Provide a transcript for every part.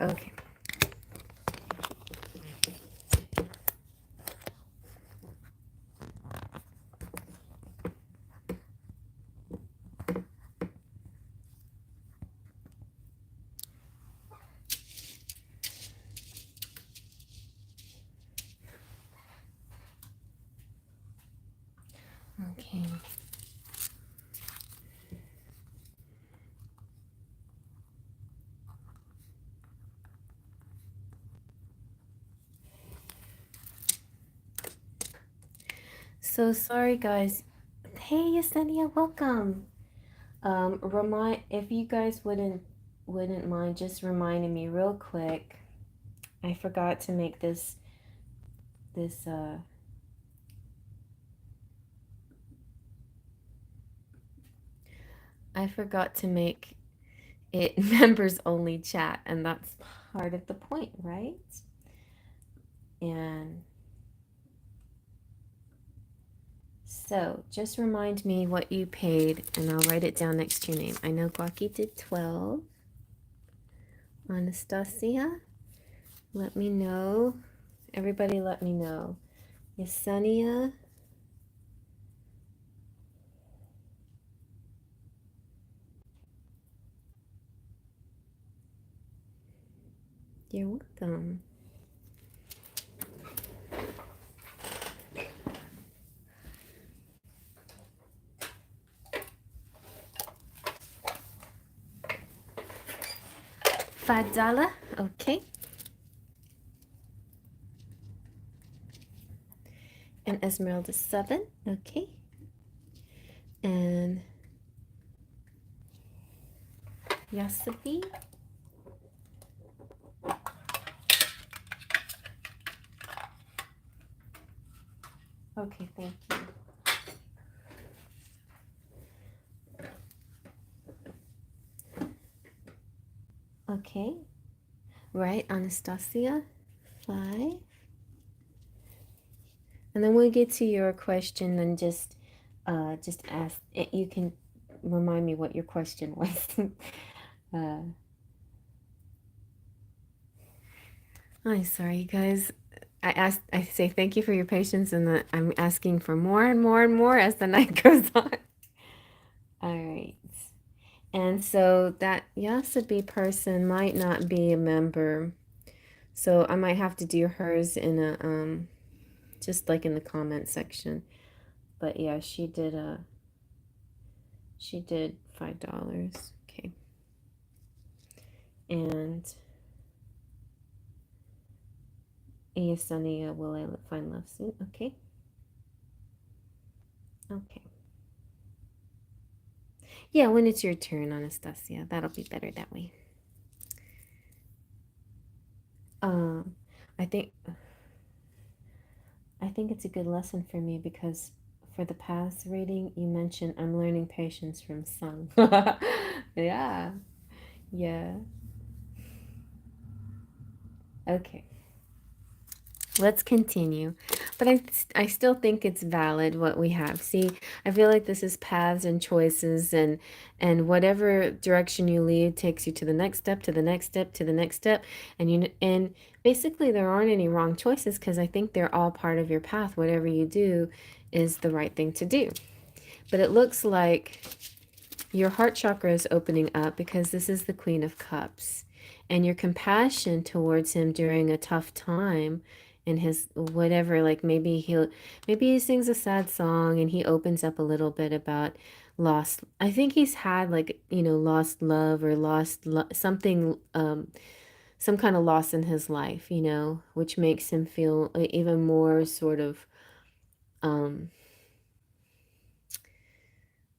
Okay. Okay. So sorry, guys. Hey, Yesenia, welcome. If you guys wouldn't mind just reminding me real quick. I forgot to make this I forgot to make it members only chat, and that's part of the point, right? And so just remind me what you paid, and I'll write it down next to your name. I know Guaki did 12. Anastasia, let me know. Everybody let me know. Yesenia, you're welcome. $5, okay. And Esmeralda 7, okay. And Yasabi, okay, thank you. Okay, right, Anastasia, 5. And then we'll get to your question and just ask. You can remind me what your question was. I'm sorry, you guys. I say thank you for your patience, and I'm asking for more and more and more as the night goes on. All right. And so that Yasabi person might not be a member. So I might have to do hers in a just like in the comment section. But yeah, she did $5. Okay. And Yesenia, will I find love soon? Okay. Okay. Yeah, when it's your turn, Anastasia. That'll be better that way. I think it's a good lesson for me because for the past reading, you mentioned I'm learning patience from Sung. Yeah. Yeah. Okay. Let's continue. But I still think it's valid what we have. See, I feel like this is paths and choices, and whatever direction you lead takes you to the next step, to the next step, to the next step. And basically there aren't any wrong choices because I think they're all part of your path. Whatever you do is the right thing to do. But it looks like your heart chakra is opening up because this is the Queen of Cups. And your compassion towards him during a tough time in his whatever, like maybe he sings a sad song and he opens up a little bit about lost. I think he's had like, lost love or something, some kind of loss in his life, which makes him feel even more sort of,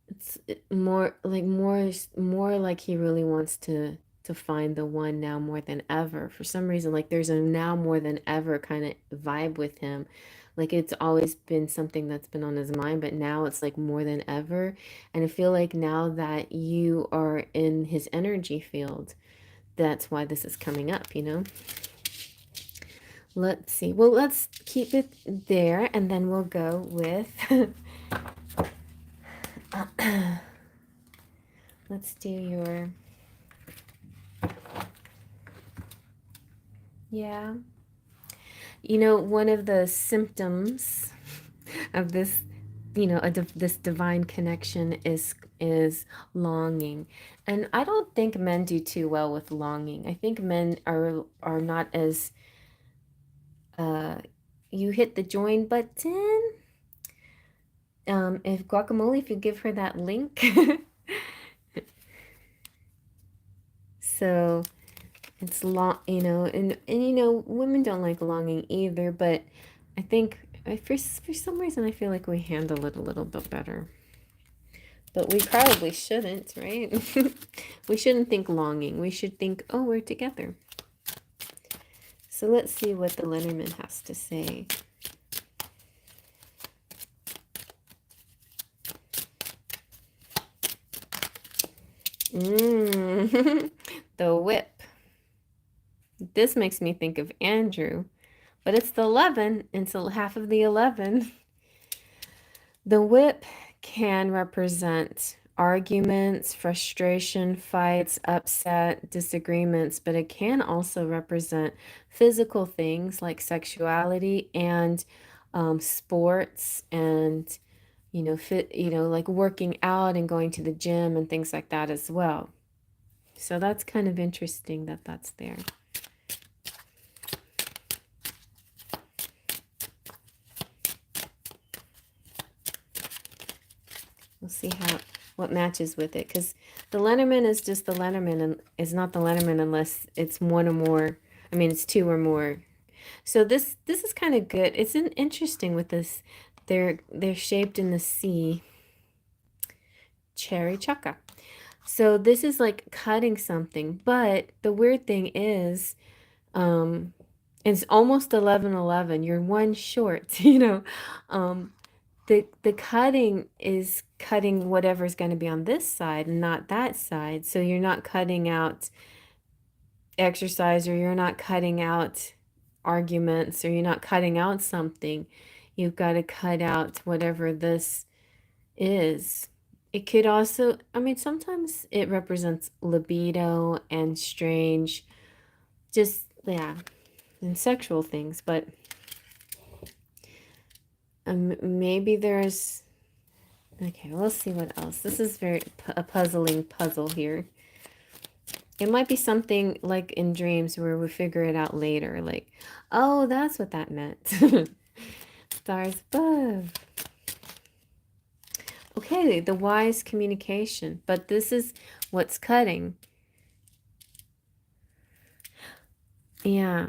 it's more like he really wants to find the one now more than ever. For some reason, like there's a now more than ever kind of vibe with him. Like it's always been something that's been on his mind, but now it's like more than ever. And I feel like now that you are in his energy field, that's why this is coming up. Let's see. Well, let's keep it there and then we'll go with let's do your Yeah. You know, one of the symptoms of this, this divine connection is longing. And I don't think men do too well with longing. I think men are not as uh you hit the join button. If Guacamole, if you give her that link. So it's long, and women don't like longing either, but I think for some reason I feel like we handle it a little bit better. But we probably shouldn't, right? We shouldn't think longing. We should think, oh, we're together. So let's see what the Lenormand has to say. The whip. This makes me think of Andrew, but it's the 11, and so half of the 11. The whip can represent arguments, frustration, fights, upset, disagreements, but it can also represent physical things like sexuality and sports and like working out and going to the gym and things like that as well. So that's kind of interesting that that's there. We'll see what matches with it, because the Lenormand is just the Lenormand, and it's not the Lenormand unless it's one or more. I mean, it's two or more. So this is kind of good. It's interesting with this. They're shaped in the sea. Cherry chaka. So this is like cutting something, but the weird thing is, it's almost 11:11. You're one short, the cutting is cutting whatever's going to be on this side and not that side. So you're not cutting out exercise, or you're not cutting out arguments, or you're not cutting out something. You've got to cut out whatever this is. It could also, I mean, sometimes it represents libido and strange, just, yeah, and sexual things, but maybe there's, okay, we'll see what else. This is a puzzling puzzle here. It might be something like in dreams where we figure it out later, like, oh, that's what that meant. Stars above. Okay, the wise communication, but this is what's cutting. Yeah.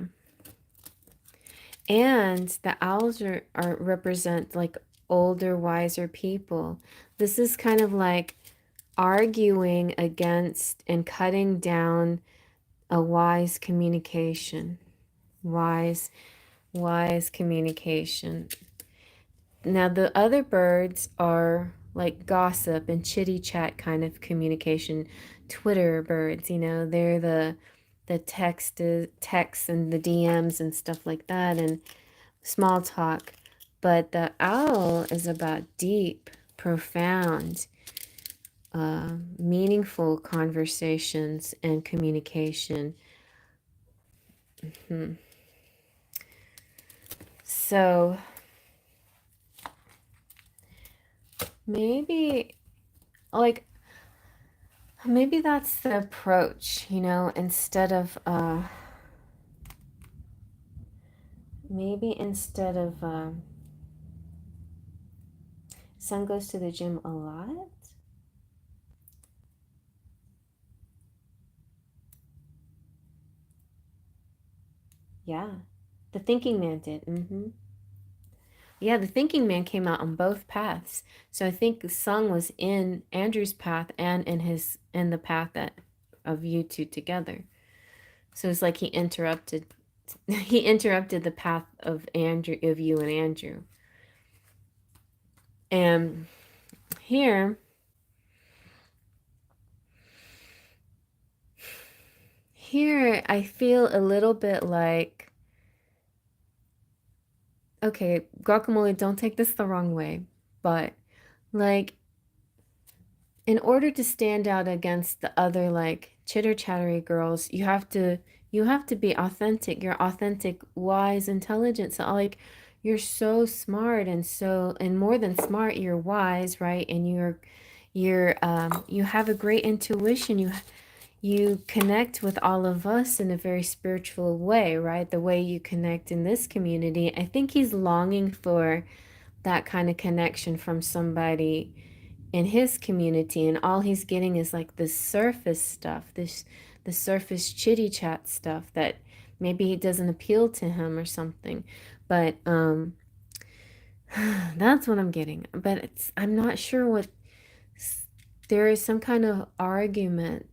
And the owls are represent like older, wiser people. This is kind of like arguing against and cutting down a wise communication. Wise communication. Now the other birds are like gossip and chitty chat kind of communication. Twitter birds, they're the texts and the DMs and stuff like that, and small talk. But the owl is about deep, profound, meaningful conversations and communication. So maybe that's the approach, instead of son goes to the gym a lot. Yeah, the thinking man did. Yeah, the thinking man came out on both paths. So I think the Sung was in Andrew's path and in the path of you two together. So it's like he interrupted the path of you and Andrew. And here I feel a little bit like, okay, Guacamole, don't take this the wrong way, but like, in order to stand out against the other like chitter chattery girls, you have to you have to be authentic. You're authentic, wise, intelligent. So like you're so smart and so and more than smart, you're wise, right? And you have a great intuition. You connect with all of us in a very spiritual way, right? The way you connect in this community. I think he's longing for that kind of connection from somebody in his community, and all he's getting is like this surface stuff, this the surface chitty chat stuff that maybe it doesn't appeal to him or something. But that's what I'm getting. But I'm not sure what there is some kind of argument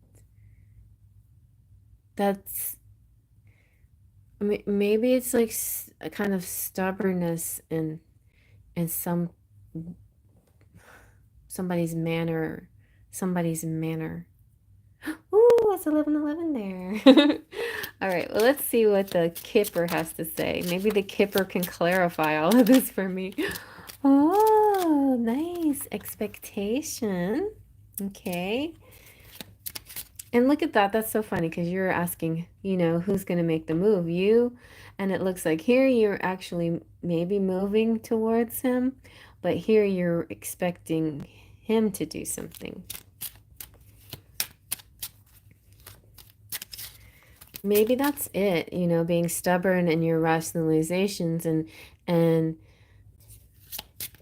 that's maybe it's like a kind of stubbornness in somebody's manner. Ooh, it's 11:11 there. All right, well, let's see what the Kipper has to say. Maybe the Kipper can clarify all of this for me. Oh, nice. Expectation. Okay. And look at that. That's so funny because you're asking, who's going to make the move? You. And it looks like here you're actually maybe moving towards him, but here you're expecting him to do something. Maybe that's it, being stubborn in your rationalizations and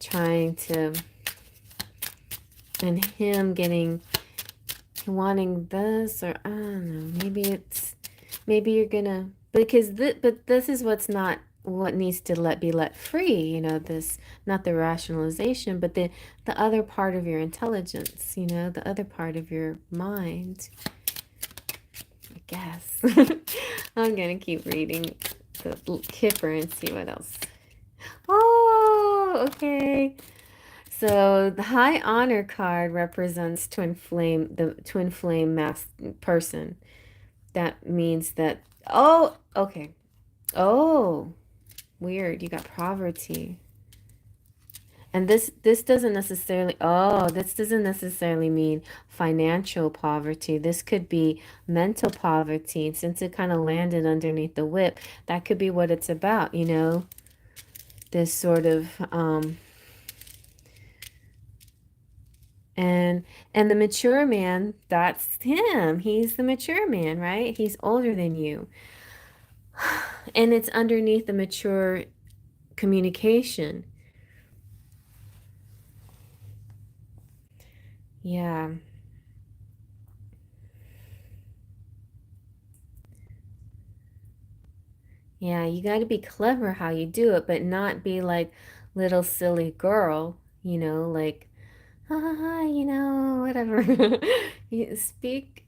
trying to, and him wanting this, or I don't know, maybe you're gonna, because but this is what needs to be let free, this, not the rationalization, but the other part of your intelligence, the other part of your mind, I guess. I'm gonna keep reading the Kipper and see what else. Oh, okay. So the High Honor card represents the twin flame person. That means that, oh, okay. Oh, weird. You got poverty. And this doesn't necessarily mean financial poverty. This could be mental poverty. Since it kind of landed underneath the whip, that could be what it's about, this sort of and the mature man, that's him. He's the mature man, right? He's older than you. And it's underneath the mature communication. Yeah. Yeah, you got to be clever how you do it, but not be like little silly girl, like, ha ha ha, whatever. You speak.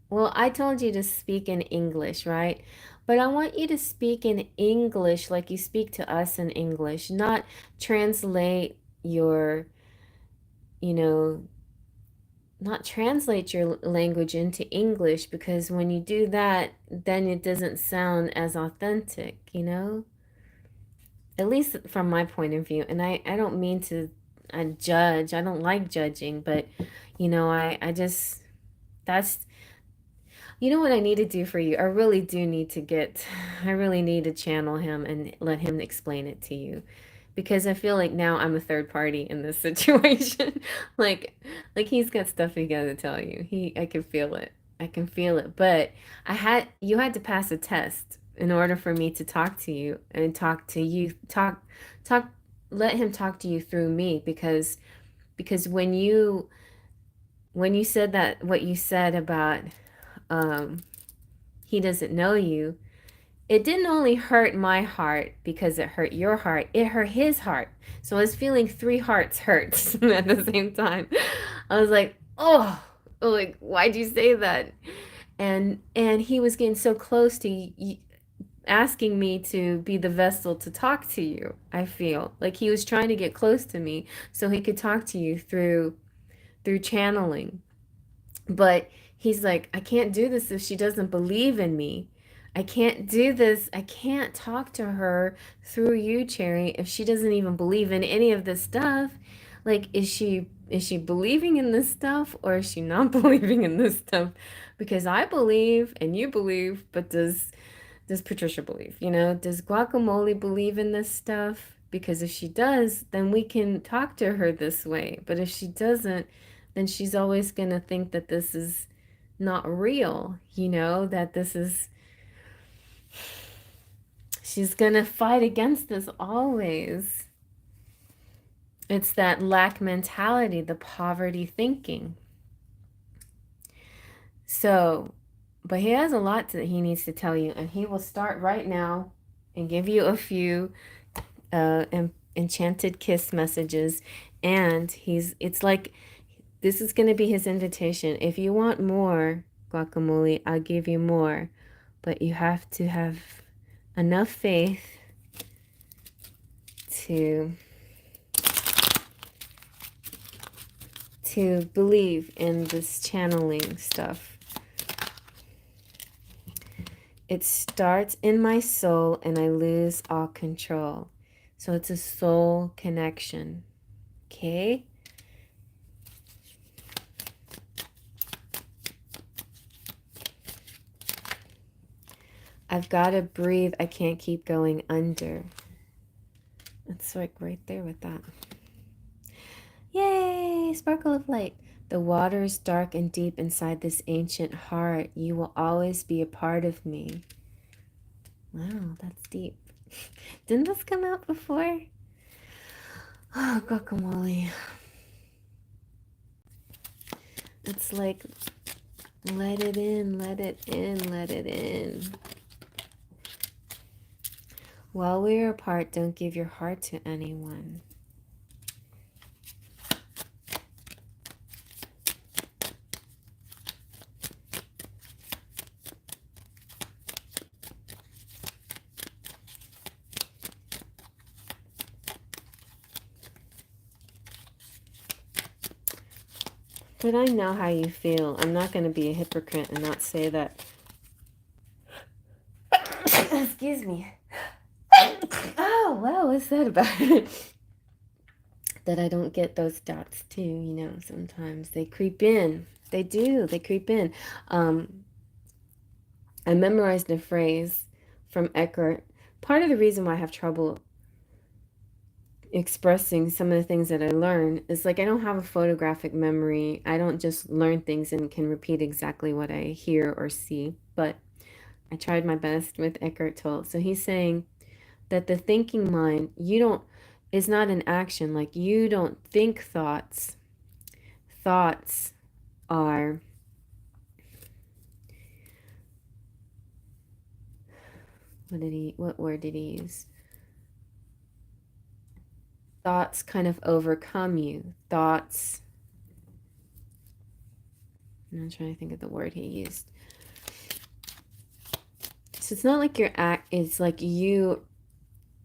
Well, I told you to speak in English, right? But I want you to speak in English like you speak to us in English, not translate your, you know, not translate your language into English, because when you do that, then it doesn't sound as authentic. At least from my point of view. And I don't mean to judge. I don't like judging, but, I just, that's, what I need to do for you? I really do need to I really need to channel him and let him explain it to you. Because I feel like now I'm a third party in this situation. like he's got stuff he got to tell you. I can feel it. I can feel it. But you had to pass a test in order for me to talk to you and talk, let him talk to you through me, because when you said that, what you said about he doesn't know you, it didn't only hurt my heart because it hurt your heart, it hurt his heart. So I was feeling three hearts hurt at the same time. I was like, oh, like, why'd you say that? And he was getting so close to asking me to be the vessel to talk to you. I feel like he was trying to get close to me so he could talk to you through channeling. But he's like, I can't do this if she doesn't believe in me. I can't do this. I can't talk to her through you, Cherry, if she doesn't even believe in any of this stuff. Like, is she believing in this stuff, or is she not believing in this stuff? Because I believe and you believe, but does Patricia believe? You know, does Guacamole believe in this stuff? Because if she does, then we can talk to her this way. But if she doesn't, then she's always going to think that this is not real, you know, that this is, she's going to fight against this always. It's that lack mentality, the poverty thinking. So, but he has a lot that he needs to tell you, and he will start right now and give you a few enchanted kiss messages. And it's like, this is going to be his invitation. If you want more, Guacamole, I'll give you more. But you have to have enough faith to believe in this channeling stuff. It starts in my soul and I lose all control. So it's a soul connection. Okay? I've got to breathe. I can't keep going under. It's like right there with that. Yay! Sparkle of light. The water is dark and deep inside this ancient heart. You will always be a part of me. Wow, that's deep. Didn't this come out before? Oh, guacamole. It's like, let it in, let it in, let it in. While we are apart, don't give your heart to anyone. But I know how you feel. I'm not going to be a hypocrite and not say that. Excuse me. Oh, wow, what's that about? That I don't get those dots too, you know, sometimes they creep in. They do, they creep in. I memorized a phrase from Eckhart. Part of the reason why I have trouble expressing some of the things that I learn is like I don't have a photographic memory. I don't just learn things and can repeat exactly what I hear or see. But I tried my best with Eckhart Tolle. So he's saying that the thinking mind, is not an action. Like you don't think thoughts. Thoughts are, what word did he use? Thoughts kind of overcome you. Thoughts, I'm trying to think of the word he used. So it's not like it's like you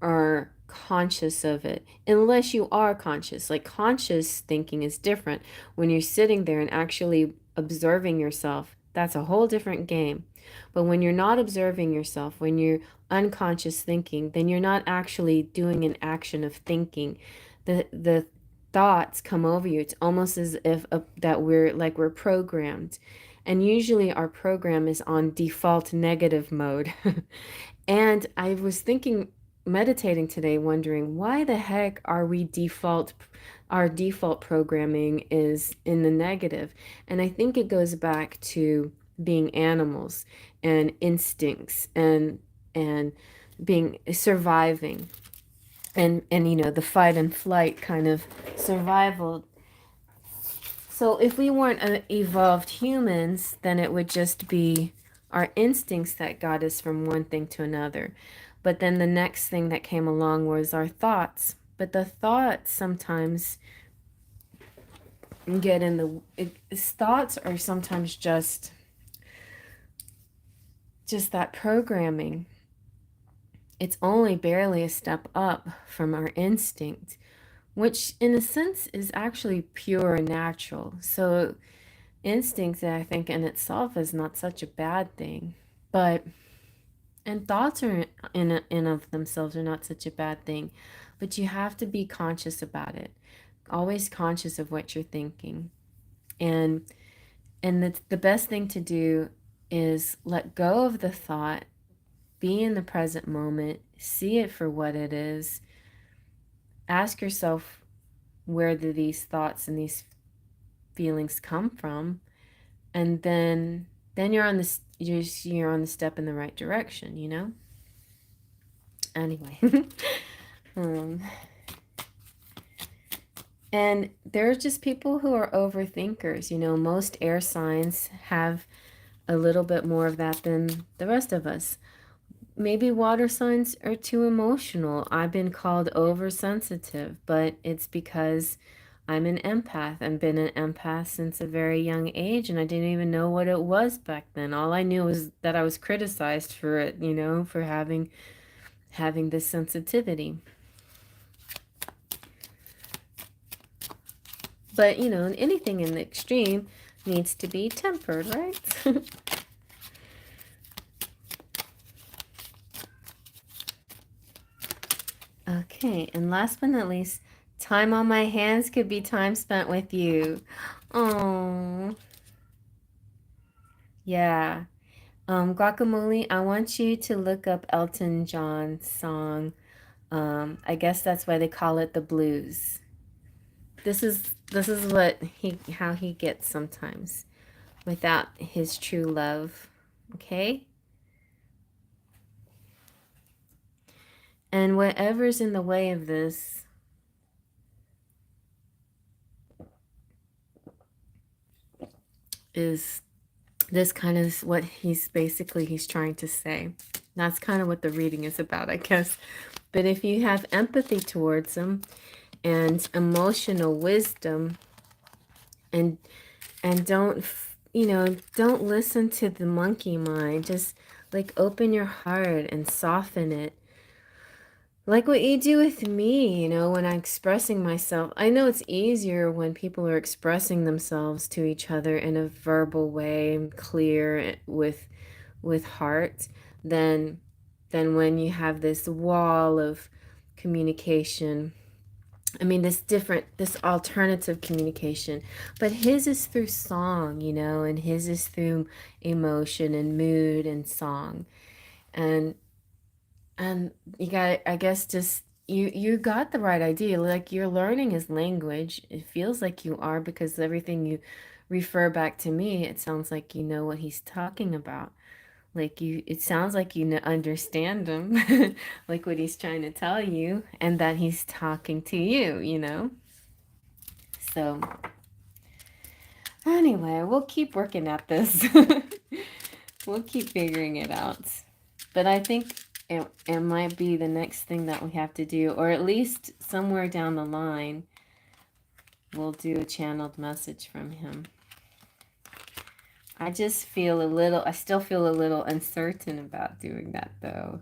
are conscious of it, unless you are conscious. Like conscious thinking is different. When you're sitting there and actually observing yourself, that's a whole different game. But when you're not observing yourself, when you're unconscious thinking, then you're not actually doing an action of thinking. The thoughts come over you. It's almost as if that we're programmed. And usually our program is on default negative mode. And I was meditating today, wondering why the heck are our default programming is in the negative. And I think it goes back to being animals and instincts and being surviving and you know, the fight and flight kind of survival. So if we weren't evolved humans, then it would just be our instincts that got us from one thing to another. But then the next thing that came along was our thoughts. But the thoughts sometimes get in thoughts are sometimes just that programming. It's only barely a step up from our instinct, which in a sense is actually pure and natural. So instinct, I think, in itself is not such a bad thing. And thoughts are in of themselves are not such a bad thing, but you have to be conscious about it. always conscious of what you're thinking. And the best thing to do is let go of the thought, be in the present moment, see it for what it is. Ask yourself, where do these thoughts and these feelings come from? And then you're on this you're on the step in the right direction, you know? Anyway. um, and there are just people who are overthinkers. You know, most air signs have a little bit more of that than the rest of us. Maybe water signs are too emotional. I've been called oversensitive, but it's because I'm an empath. I've been an empath since a very young age, and I didn't even know what it was back then. All I knew was that I was criticized for it, you know, for having this sensitivity. But, you know, anything in the extreme needs to be tempered, right? Okay, and last but not least, time on my hands could be time spent with you. Oh, yeah. Guacamole, I want you to look up Elton John's song. I guess that's why they call it the blues. This is what how he gets sometimes without his true love. Okay? And whatever's in the way of this is this kind of what he's trying to say. That's kind of what the reading is about, I guess. But if you have empathy towards him and emotional wisdom and don't don't listen to the monkey mind, just like open your heart and soften it. Like what you do with me, you know, when I'm expressing myself. I know it's easier when people are expressing themselves to each other in a verbal way, clear with heart, than when you have this wall of communication. I mean, this alternative communication. But his is through song, you know, and his is through emotion and mood and song. And you got, I guess, just you got the right idea. Like you're learning his language. It feels like you are, because everything you refer back to me, it sounds like you know what he's talking about. Like it sounds like you understand him, like what he's trying to tell you, and that he's talking to you, you know? So anyway, we'll keep working at this. We'll keep figuring it out. But I think it might be the next thing that we have to do, or at least somewhere down the line, we'll do a channeled message from him. I just feel I still feel a little uncertain about doing that, though.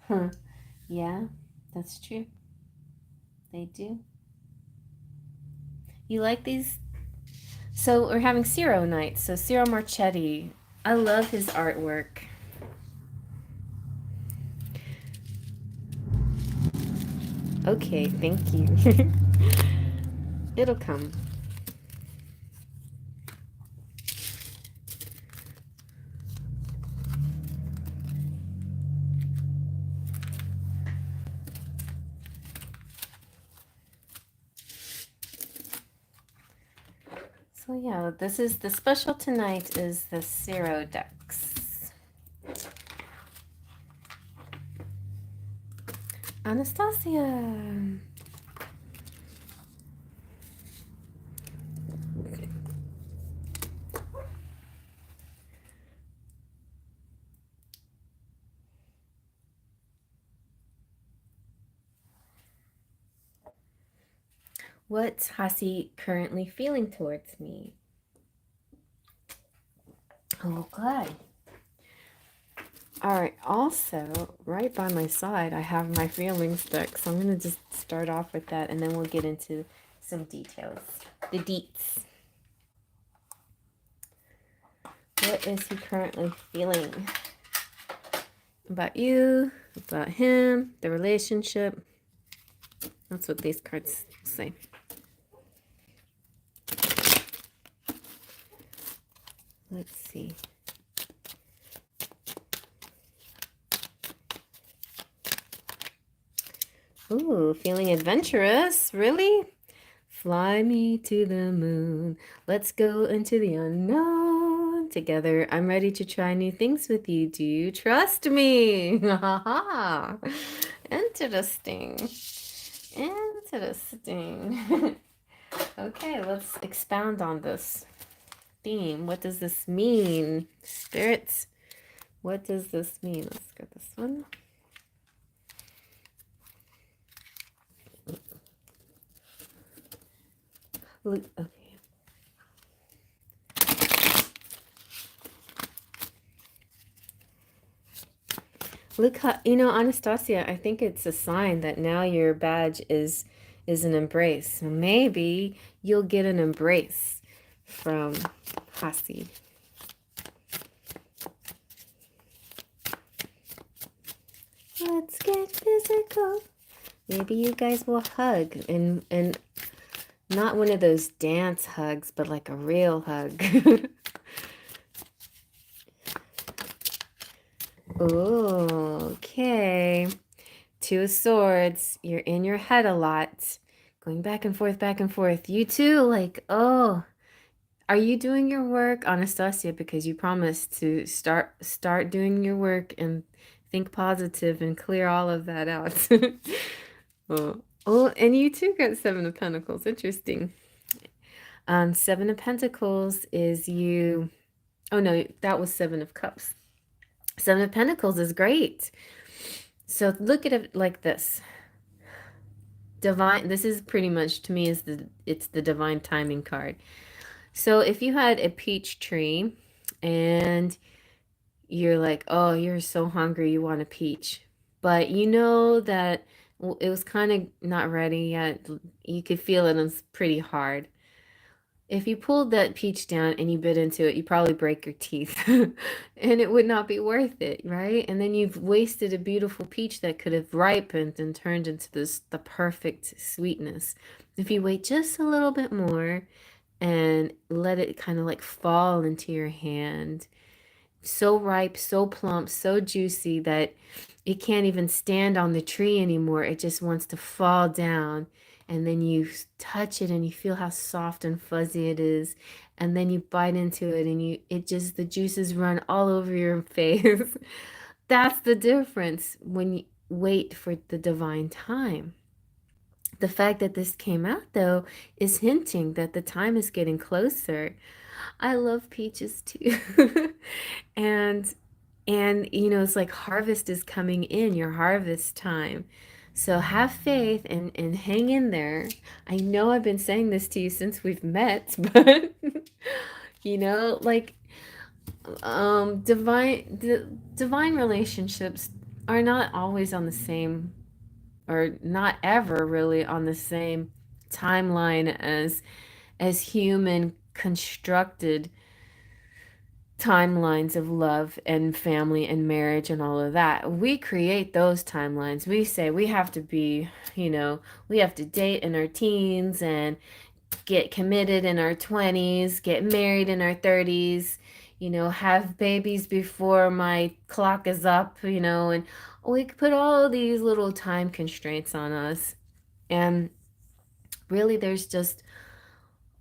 Huh. Yeah, that's true. They do. You like these? So we're having Ciro night. So Ciro Marchetti. I love his artwork. Okay, thank you. It'll come. So yeah, this is the special tonight is the Ciro decks. Anastasia. What's Hasi currently feeling towards me? Oh, good. All right, also, right by my side, I have my feelings deck, so I'm going to just start off with that, and then we'll get into some details. The deets. What is he currently feeling about you, about him, the relationship? That's what these cards say. Let's see. Ooh, feeling adventurous? Really? Fly me to the moon. Let's go into the unknown together. I'm ready to try new things with you. Do you trust me? Interesting. Interesting. Okay, let's expound on this theme. What does this mean? Spirits, what does this mean? Let's get this one. Okay. Look how, Anastasia, I think it's a sign that now your badge is an embrace. So maybe you'll get an embrace from Hasi. Let's get physical. Maybe you guys will hug and not one of those dance hugs, but like a real hug. Okay. Two of Swords. You're in your head a lot. Going back and forth, back and forth. You too, like, oh. Are you doing your work, Anastasia? Because you promised to start doing your work and think positive and clear all of that out. Oh, and you too got Seven of Pentacles. Interesting. Seven of Pentacles is you. Oh no, that was Seven of Cups. Seven of Pentacles is great. So look at it like this. Divine, this is pretty much to me it's the divine timing card. So if you had a peach tree and you're like, oh, you're so hungry, you want a peach, but you know that it was kind of not ready yet. You could feel it, and it's pretty hard. If you pulled that peach down and you bit into it, you probably break your teeth and it would not be worth it, right? And then you've wasted a beautiful peach that could have ripened and turned into the perfect sweetness. If you wait just a little bit more and let it kind of like fall into your hand, so ripe, so plump, so juicy that it can't even stand on the tree anymore. It just wants to fall down. And then you touch it and you feel how soft and fuzzy it is. And then you bite into it and the juices run all over your face. That's the difference when you wait for the divine time. The fact that this came out, though, is hinting that the time is getting closer. I love peaches too. and it's like harvest is coming in, your harvest time. So have faith and hang in there. I know I've been saying this to you since we've met, but like divine relationships are not always on the same, or not ever really on the same timeline as human constructed timelines of love and family and marriage and all of that. We create those timelines. We say we have to be, we have to date in our teens and get committed in our 20s, get married in our 30s, have babies before my clock is up, and we could put all these little time constraints on us. And really, there's just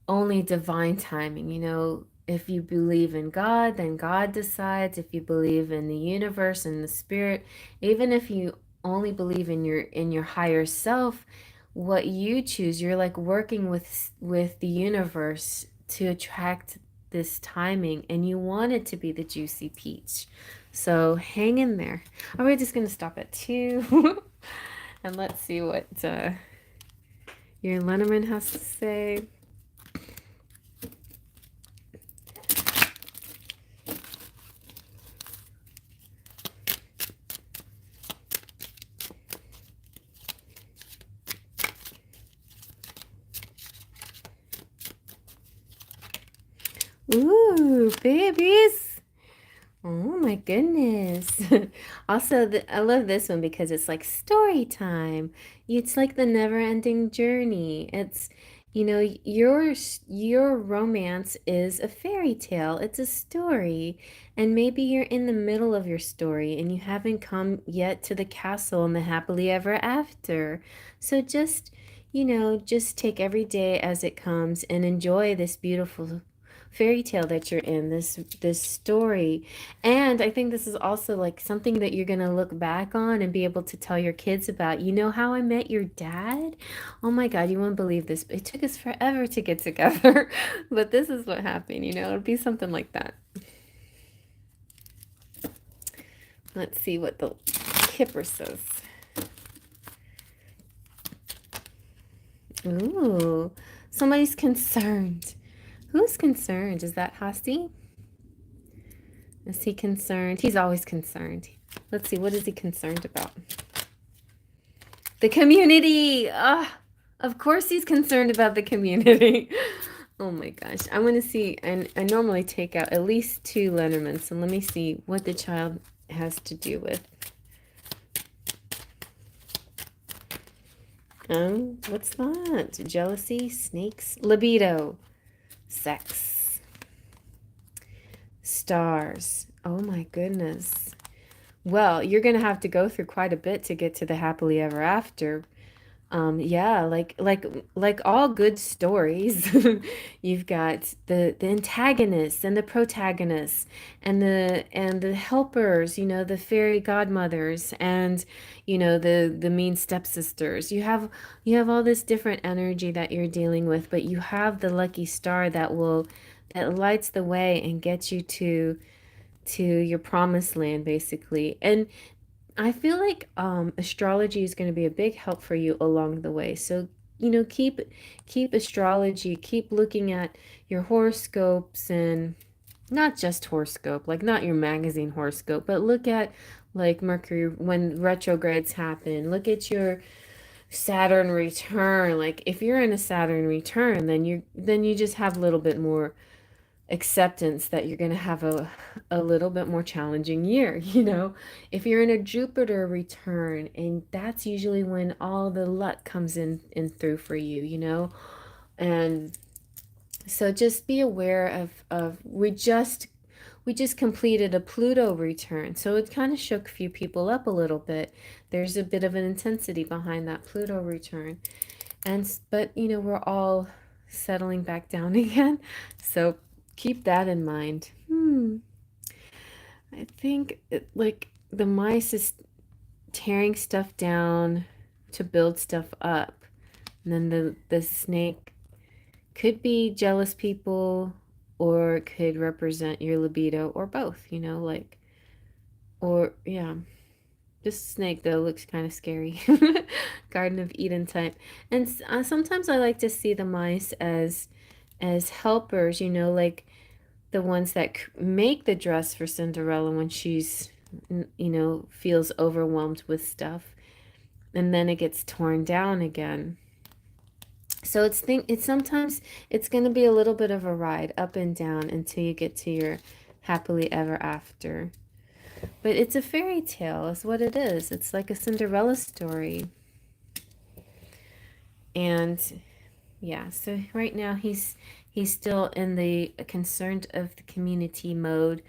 only divine timing. If you believe in God, then God decides. If you believe in the universe and the spirit, even if you only believe in your higher self, what you choose, you're like working with the universe to attract this timing, and you want it to be the juicy peach. So hang in there. We're just gonna stop at 2 and let's see what your Lenormand has to say. Ooh, babies. Oh my goodness. Also, I love this one because it's like story time. It's like the never-ending journey. It's, your romance is a fairy tale. It's a story. And maybe you're in the middle of your story and you haven't come yet to the castle and the happily ever after. So just take every day as it comes and enjoy this beautiful fairy tale that you're in, this story. And I think this is also like something that you're going to look back on and be able to tell your kids about. You know how I met your dad? Oh my God, you won't believe this. It took us forever to get together, but this is what happened, It'll be something like that. Let's see what the Kipper says. Ooh, somebody's concerned. Who's concerned? Is that Hasti? Is he concerned? He's always concerned. Let's see, what is he concerned about? The community! Ah, of course he's concerned about the community. Oh my gosh. I want to see, and I normally take out at least 2 Lenormands, so let me see what the child has to do with. What's that? Jealousy, snakes, libido, sex, stars. Oh my goodness. Well, you're going to have to go through quite a bit to get to the happily ever after. Yeah, like all good stories, you've got the antagonists and the protagonists and the helpers, the fairy godmothers and the mean stepsisters. You have all this different energy that you're dealing with, but you have the lucky star that lights the way and gets you to your promised land basically. And I feel like astrology is going to be a big help for you along the way. So, keep astrology, keep looking at your horoscopes and not just horoscope, like not your magazine horoscope, but look at like Mercury when retrogrades happen. Look at your Saturn return. Like if you're in a Saturn return, then you just have a little bit more acceptance that you're going to have a little bit more challenging year. If you're in a Jupiter return, and that's usually when all the luck comes in through for you. And so just be aware of we just completed a Pluto return, so it kind of shook a few people up a little bit. There's a bit of an intensity behind that Pluto return, but we're all settling back down again, so keep that in mind. I think like the mice is tearing stuff down to build stuff up, and then the snake could be jealous people, or it could represent your libido, or both. Or yeah. This snake though looks kind of scary. Garden of Eden type. And sometimes I like to see the mice as helpers, like the ones that make the dress for Cinderella when she's feels overwhelmed with stuff, and then it gets torn down again. So it's sometimes it's going to be a little bit of a ride up and down until you get to your happily ever after. But it's a fairy tale, is what it is. It's like a Cinderella story. And yeah, so right now he's still in the concerned of the community mode,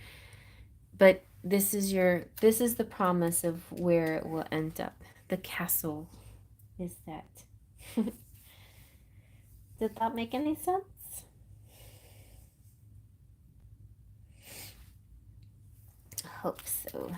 but this is the promise of where it will end up. The castle is that. Did that make any sense? I hope so.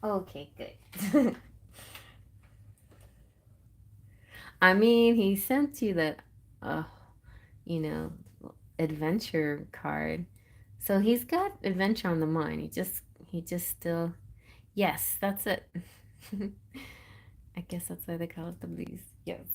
Okay, good. I mean, he sent you that, uh, you know, adventure card. So he's got adventure on the mind. He just still, yes, that's it. I guess that's why they call it the blues. Yes.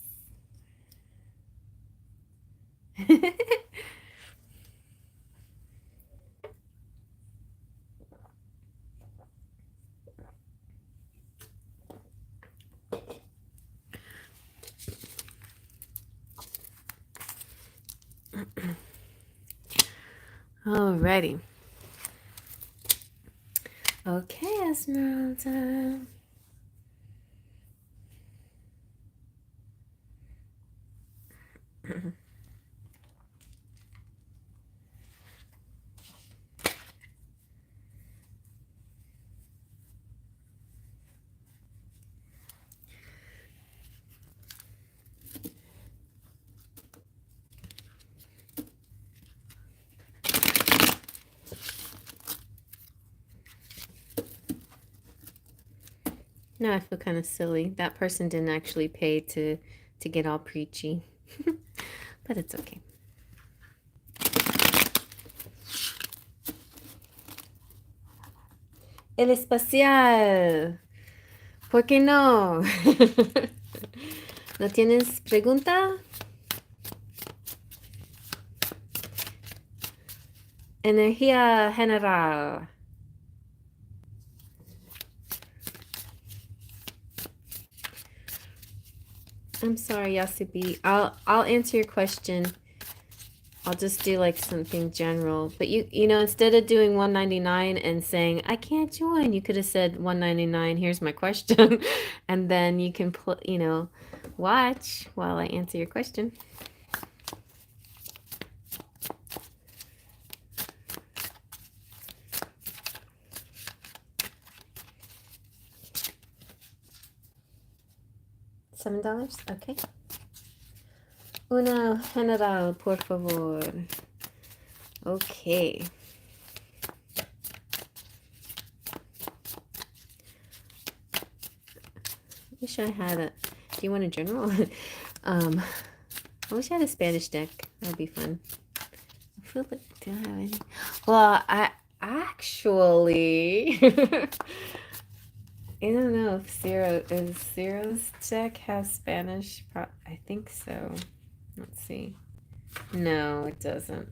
Alrighty. Okay, Esmeralda. No, I feel kind of silly. That person didn't actually pay to get all preachy. But it's okay. El espacial. ¿Por qué no? ¿No tienes pregunta? Energía general. I'm sorry, Yasibi. I'll answer your question. I'll just do like something general. But you know, instead of doing 199 and saying I can't join, you could have said 199. Here's my question, and then you can watch while I answer your question. $7? Okay. Una general, por favor. Okay. Wish I had a. Do you want a general? I wish I had a Spanish deck. That'd be fun. I feel like, do I have any? Well, I actually. I don't know if Ciro's deck has Spanish. I think so. Let's see. No, it doesn't.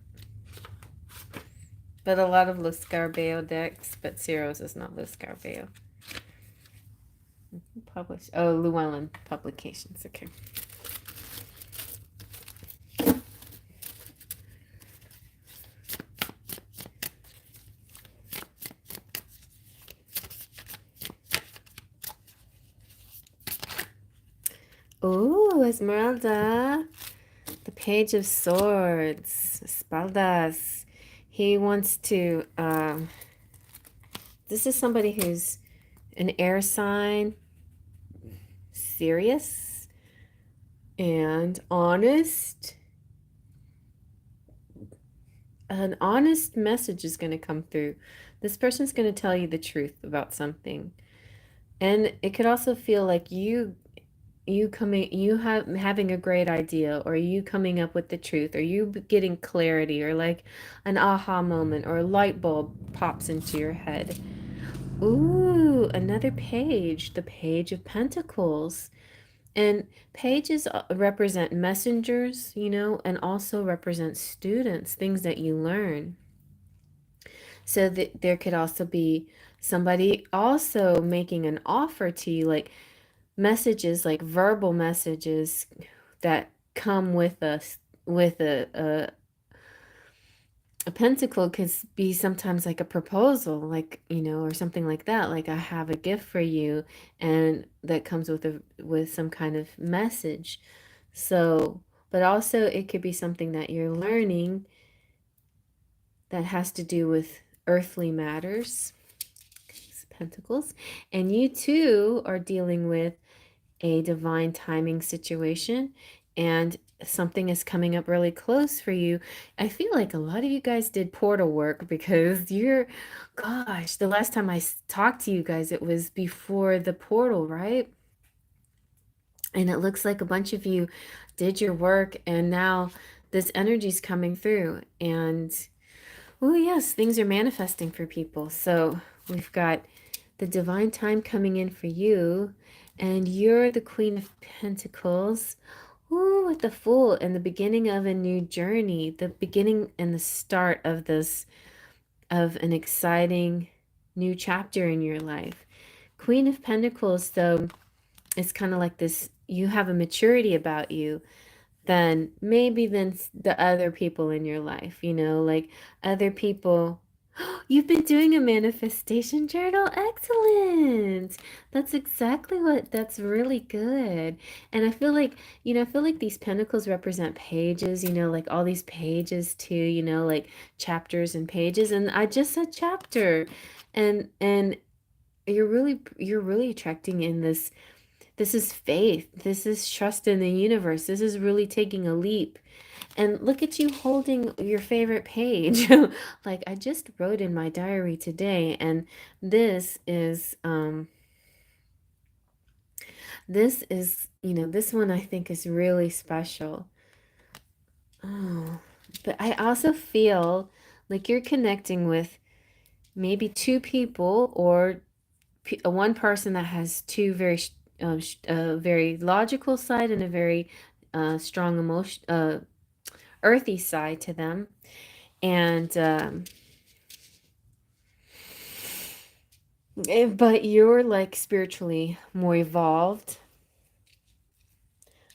But a lot of Los Scarbeo decks, but Ciro's is not Los Scarbeo. Published. Oh, Llewellyn Publications. Okay. Ooh, Esmeralda. The Page of Swords. Espaldas. He wants to, this is somebody who's an air sign, serious and honest. An honest message is going to come through. This person's going to tell you the truth about something. And it could also feel like having a great idea, or you coming up with the truth, or you getting clarity, or like an aha moment, or a light bulb pops into your head. Ooh, another page, the Page of Pentacles. And pages represent messengers, and also represent students, things that you learn. So that there could also be somebody also making an offer to you, like messages, like verbal messages that come with us with a pentacle could be sometimes like a proposal, like, or something like that, like I have a gift for you, and that comes with some kind of message. So, but also it could be something that you're learning that has to do with earthly matters, pentacles, and you too are dealing with a divine timing situation, and something is coming up really close for you. I feel like a lot of you guys did portal work, because gosh, the last time I talked to you guys, it was before the portal, right? And it looks like a bunch of you did your work, and now this energy is coming through. And oh yes, things are manifesting for people. So we've got the divine time coming in for you, and you're the Queen of Pentacles. Ooh, with the Fool, and the beginning of a new journey, the beginning and the start of an exciting new chapter in your life. Queen of Pentacles, though, it's kind of like this, you have a maturity about you than maybe than the other people in your life, like other people. You've been doing a manifestation journal. Excellent. That's really good. And I feel like these pentacles represent pages, like all these pages too, like chapters and pages. And I just said chapter. And you're really attracting in this is faith. This is trust in the universe. This is really taking a leap. And look at you holding your favorite page. Like I just wrote in my diary today, and this is this one I think is really special. Oh, but I also feel like you're connecting with maybe two people or one person that has two a very logical side and a very strong emotion, earthy side to them. And but you're like spiritually more evolved.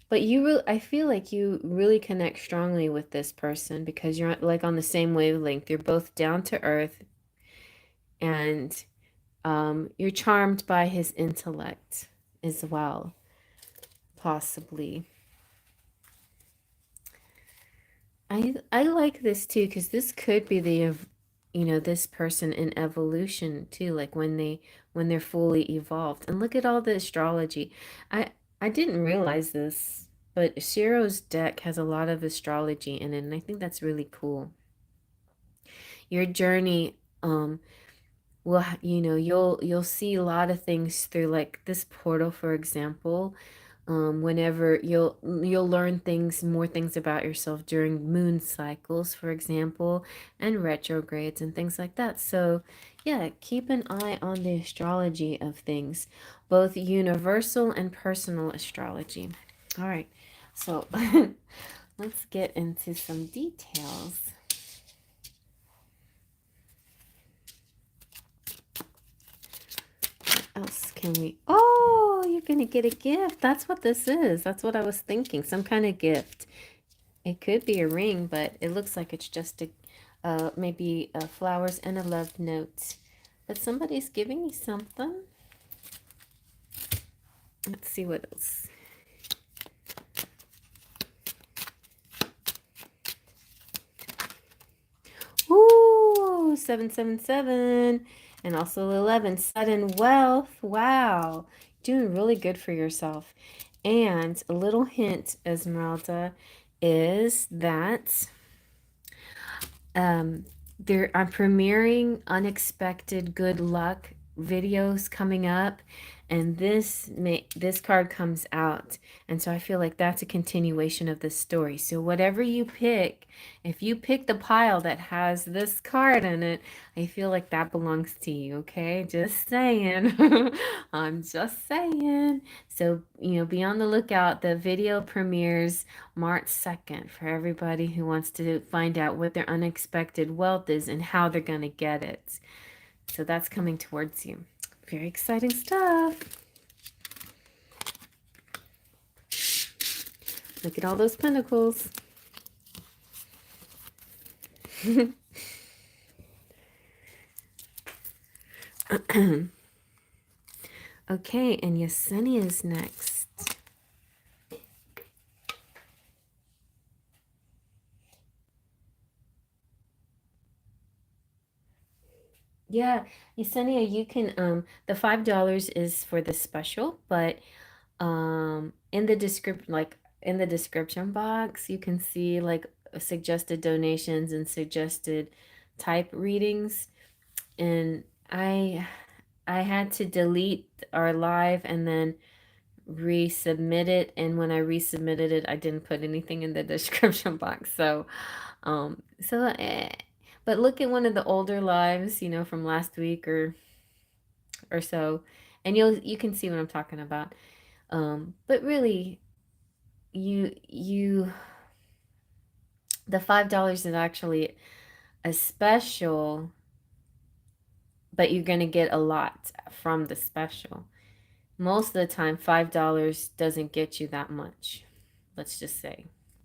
But I feel like you really connect strongly with this person because you're like on the same wavelength. You're both down to earth, and you're charmed by his intellect as well, possibly. I like this too because this could be this person in evolution too, like when they're fully evolved. And look at all the astrology. I didn't realize this, but Ciro's deck has a lot of astrology in it, and I think that's really cool. Your journey will you'll see a lot of things through like this portal, for example. Whenever you'll learn more things about yourself during moon cycles, for example, and retrogrades and things like that. So yeah, keep an eye on the astrology of things, both universal and personal astrology. All right, so let's get into some details. What else can we? Oh, you're gonna get a gift. That's what this is. That's what I was thinking. Some kind of gift. It could be a ring, but it looks like it's just maybe flowers and a love note. But somebody's giving you something. Let's see what else. Ooh, 777. And also 11. Sudden wealth. Wow. Doing really good for yourself. And a little hint, Esmeralda, is that I'm premiering unexpected good luck videos coming up, and this card comes out, and so I feel like that's a continuation of this story. So whatever you pick, if you pick the pile that has this card in it, I feel like that belongs to you. Okay, just saying. I'm just saying. So be on the lookout. The video premieres March 2nd for everybody who wants to find out what their unexpected wealth is and how they're going to get it. So that's coming towards you. Very exciting stuff. Look at all those pentacles. Okay, and Yesenia is next. Yeah, Yesenia, you can the $5 is for the special, but in the description box, you can see like suggested donations and suggested type readings. And I had to delete our live and then resubmit it, and when I resubmitted it, I didn't put anything in the description box. So but look at one of the older lives, from last week or so, and you can see what I'm talking about. But really, you the $5 is actually a special, but you're gonna get a lot from the special. Most of the time, $5 doesn't get you that much. Let's just say,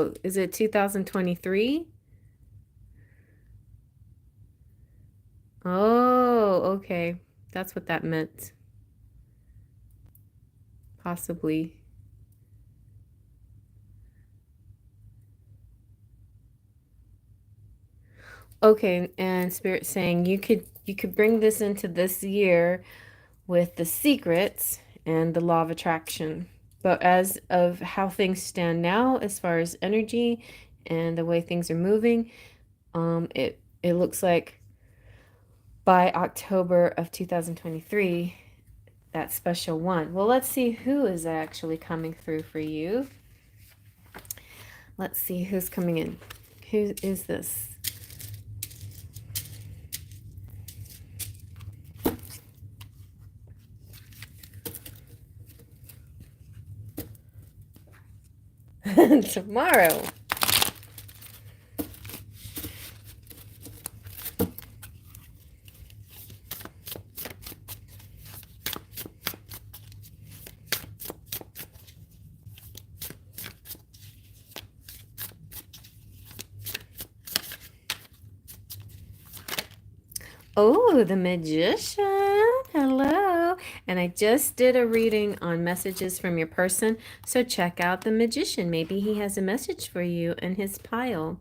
Oh, is it 2023? Oh, okay. That's what that meant. Possibly. Okay, and Spirit saying you could bring this into this year with the secrets and the law of attraction. But as of how things stand now, as far as energy and the way things are moving, it looks like by October of 2023, that special one. Well, let's see who is actually coming through for you. Let's see who's coming in. Who is this? Tomorrow. Oh, the magician. Hello. And I just did a reading on messages from your person. So check out the magician. Maybe he has a message for you in his pile.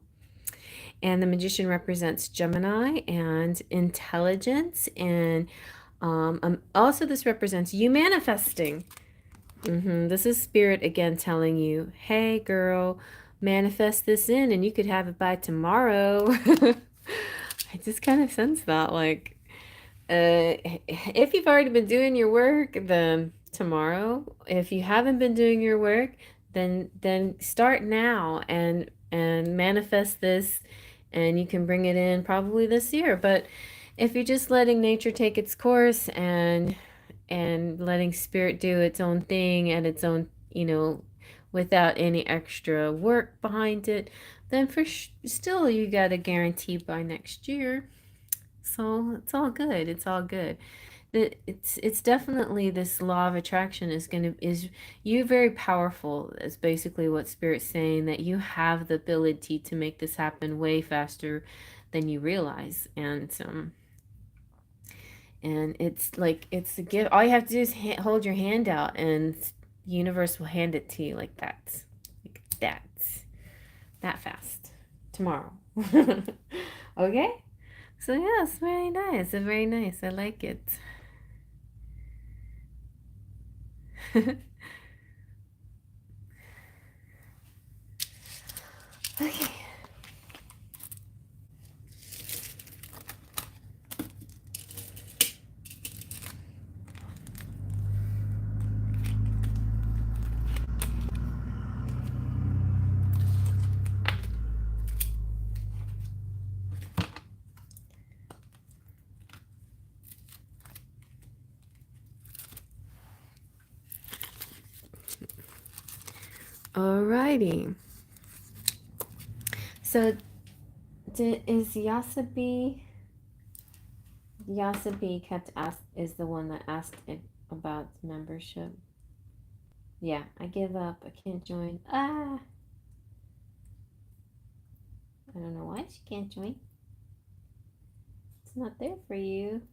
And the magician represents Gemini and intelligence. And also, this represents you manifesting. This is spirit again telling you, hey, girl, manifest this in and you could have it by tomorrow. I just kind of sense that, like, if you've already been doing your work, then tomorrow. If you haven't been doing your work, then start now and manifest this, and you can bring it in probably this year. But if you're just letting nature take its course and letting spirit do its own thing at its own, without any extra work behind it, then still you got a guarantee by next year. So it's all good. It's all good. It's definitely this law of attraction is you're very powerful. Is basically what Spirit's saying, that you have the ability to make this happen way faster than you realize. And it's like it's a gift. All you have to do is hold your hand out, and the universe will hand it to you like that, that fast tomorrow. Okay. So yeah, it's very nice. It's very nice. I like it. Okay. Alrighty. So, is Yasabi kept asked is the one that asked it about membership? Yeah, I give up. I can't join. I don't know why she can't join. It's not there for you.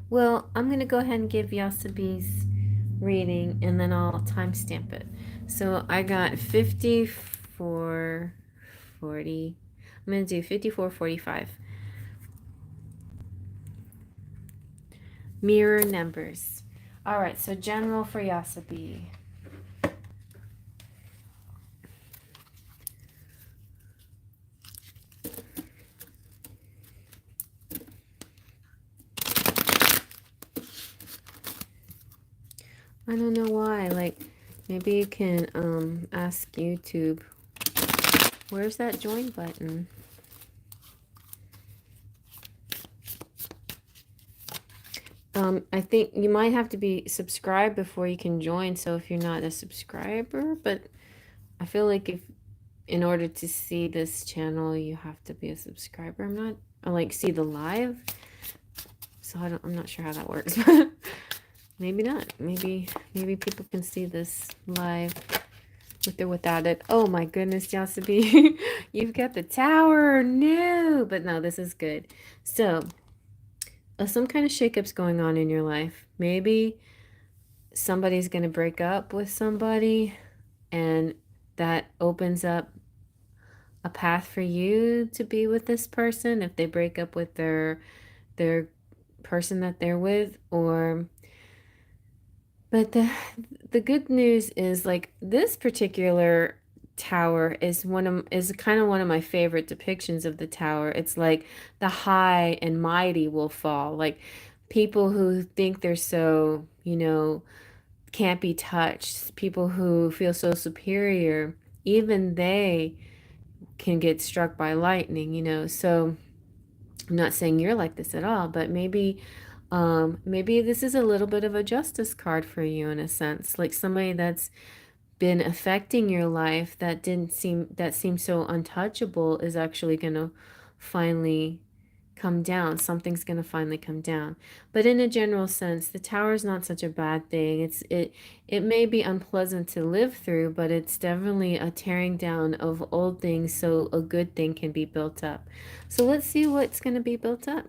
Well, I'm going to go ahead and give Yasabi's reading, and then I'll timestamp it. So I got 54, 40. I'm going to do 54:45. Mirror numbers. All right, so general for Yasabi. I don't know why. Like, maybe you can ask YouTube. Where's that join button? I think you might have to be subscribed before you can join. So if you're not a subscriber, but I feel like if in order to see this channel, you have to be a subscriber. I'm not, I like see the live. So I'm not sure how that works. Maybe not. Maybe people can see this live with or without it. Oh my goodness, Yasabi. You've got the tower. No, but no, this is good. So, some kind of shakeup's going on in your life. Maybe somebody's going to break up with somebody, and that opens up a path for you to be with this person if they break up with their person that they're with. Or but the good news is, like, this particular tower is kind of one of my favorite depictions of the tower. It's like the high and mighty will fall. Like people who think they're so, can't be touched, people who feel so superior, even they can get struck by lightning. So I'm not saying you're like this at all, but maybe this is a little bit of a justice card for you in a sense, like somebody that's been affecting your life that seems so untouchable is actually going to finally come down. Something's going to finally come down. But in a general sense, the tower is not such a bad thing. It may be unpleasant to live through, but it's definitely a tearing down of old things so a good thing can be built up. So let's see what's going to be built up.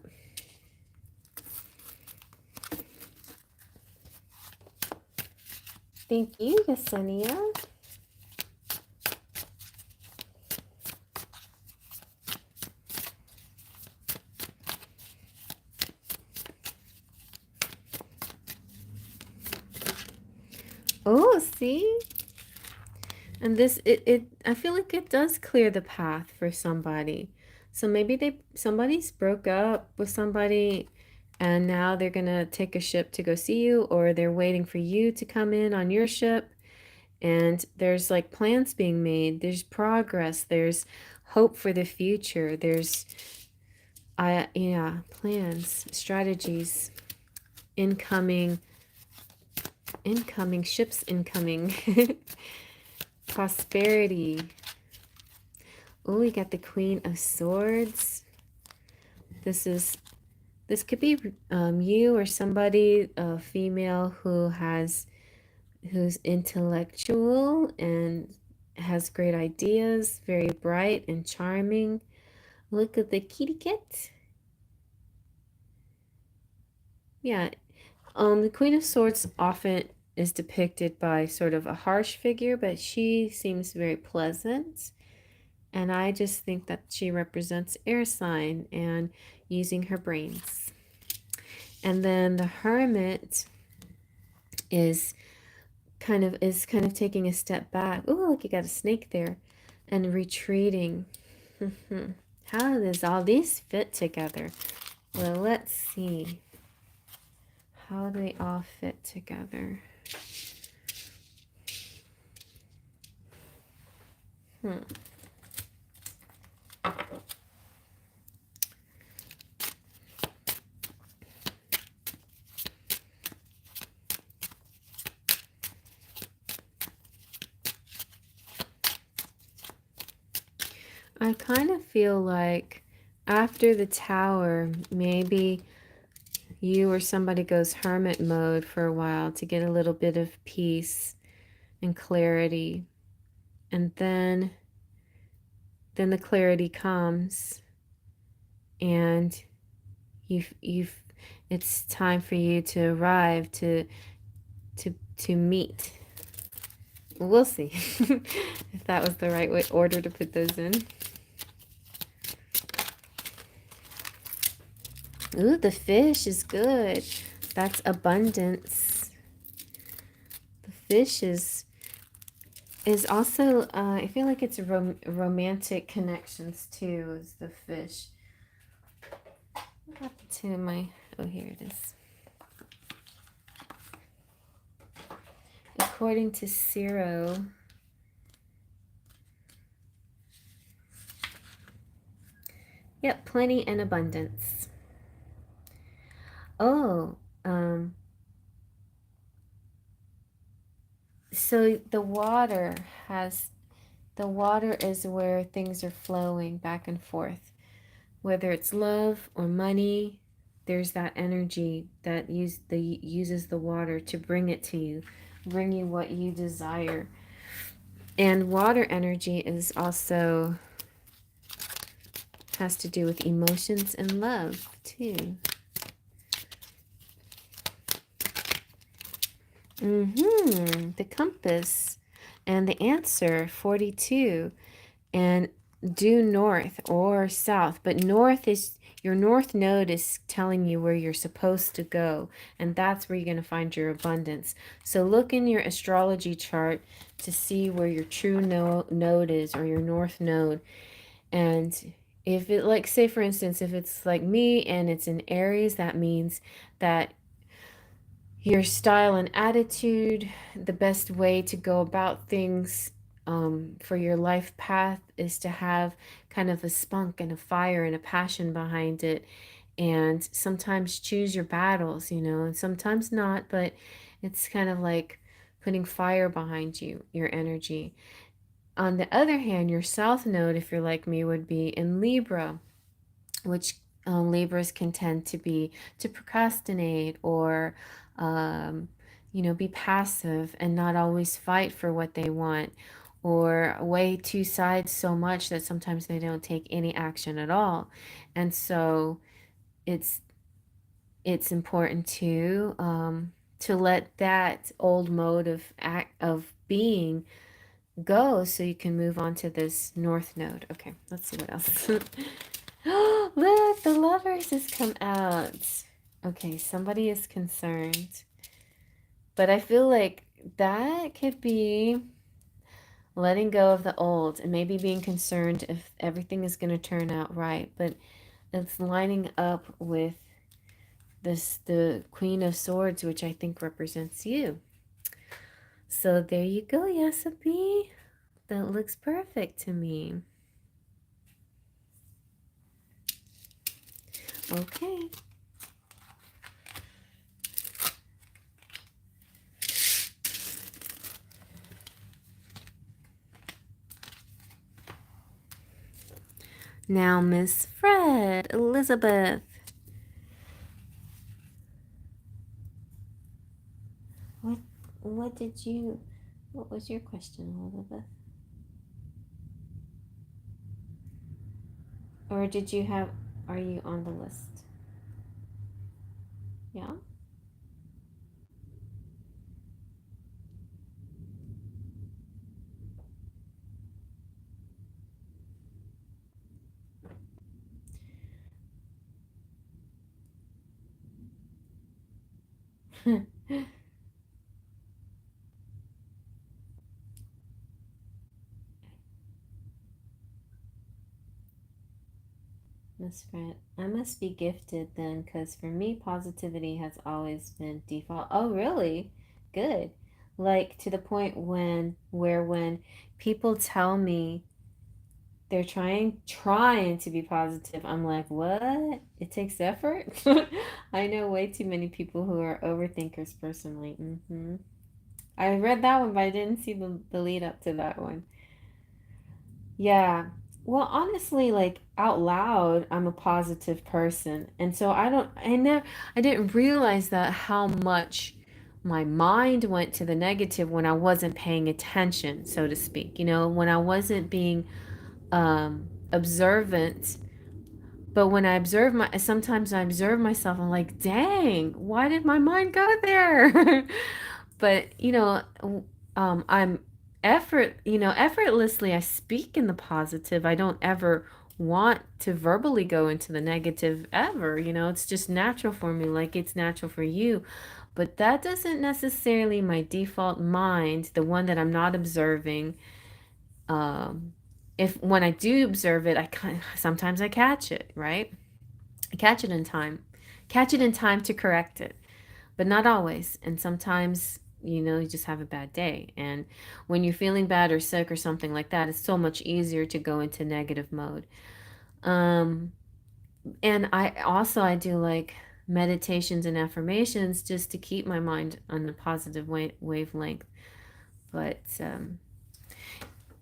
Thank you, Yesenia. Oh, see? And this, I feel like it does clear the path for somebody. So maybe somebody's broke up with somebody and now they're gonna take a ship to go see you, or they're waiting for you to come in on your ship. And there's like plans being made. There's progress. There's hope for the future. There's, yeah, plans, strategies, incoming, ships incoming, prosperity. Oh, we got the Queen of Swords. This could be you or somebody, a female who's intellectual and has great ideas, very bright and charming. Look at the kitty cat. Yeah, the Queen of Swords often is depicted by sort of a harsh figure, but she seems very pleasant. And I just think that she represents air sign and using her brains. And then the Hermit is kind of taking a step back. Oh, look, you got a snake there, and retreating. How does all these fit together? Well, let's see. How do they all fit together? I kind of feel like after the tower, maybe you or somebody goes hermit mode for a while to get a little bit of peace and clarity. And then the clarity comes, and it's time for you to arrive to meet. We'll see if that was the right order to put those in. Ooh, the fish is good. That's abundance. The fish is also, I feel like it's romantic connections too, is the fish. What happened to my, oh, here it is. According to Ciro, yep, plenty and abundance. Oh, Um, so has the water is where things are flowing back and forth, whether it's love or money. There's that energy that uses the water to bring it to you, bring you what you desire. And water energy is also has to do with emotions and love too. The compass and the answer 42, and due north or south, but north is your north node is telling you where you're supposed to go, and that's where you're going to find your abundance. So look in your astrology chart to see where your true node is, or your north node. And if it, like, say for instance, if it's like me and it's in Aries, that means that your style and attitude, the best way to go about things for your life path is to have kind of a spunk and a fire and a passion behind it. And sometimes choose your battles, and sometimes not, but it's kind of like putting fire behind your energy. On the other hand, your south node, if you're like me, would be in Libra, which Libras can tend to procrastinate or, um, be passive and not always fight for what they want, or weigh two sides so much that sometimes they don't take any action at all. And so it's it's important to let that old mode of being go so you can move on to this north node. Okay, let's see what else. Oh, look, the lovers has come out. Okay, somebody is concerned. But I feel like that could be letting go of the old and maybe being concerned if everything is going to turn out right. But it's lining up with the Queen of Swords, which I think represents you. So there you go, Yasabi. That looks perfect to me. Okay. Now, Miss Fred, Elizabeth. What what was your question, Elizabeth? Or are you on the list? Yeah? Miss Fred, I must be gifted then, because for me, positivity has always been default. Oh, really? Good. Like to the point when people tell me they're trying to be positive, I'm like, what? It takes effort? I know way too many people who are overthinkers personally. I read that one, but I didn't see the lead up to that one. Yeah. Well, honestly, like out loud, I'm a positive person. And so I didn't realize that how much my mind went to the negative when I wasn't paying attention, so to speak. When I wasn't being observant. But when sometimes I observe myself, I'm like, dang, why did my mind go there? But, I'm effortlessly, I speak in the positive. I don't ever want to verbally go into the negative ever. It's just natural for me, like it's natural for you. But that doesn't necessarily my default mind, the one that I'm not observing. Um, if when I do observe it, sometimes I catch it, right? I catch it in time to correct it, but not always. And sometimes, you just have a bad day. And when you're feeling bad or sick or something like that, it's so much easier to go into negative mode. Um, and I do like meditations and affirmations just to keep my mind on a positive wavelength. But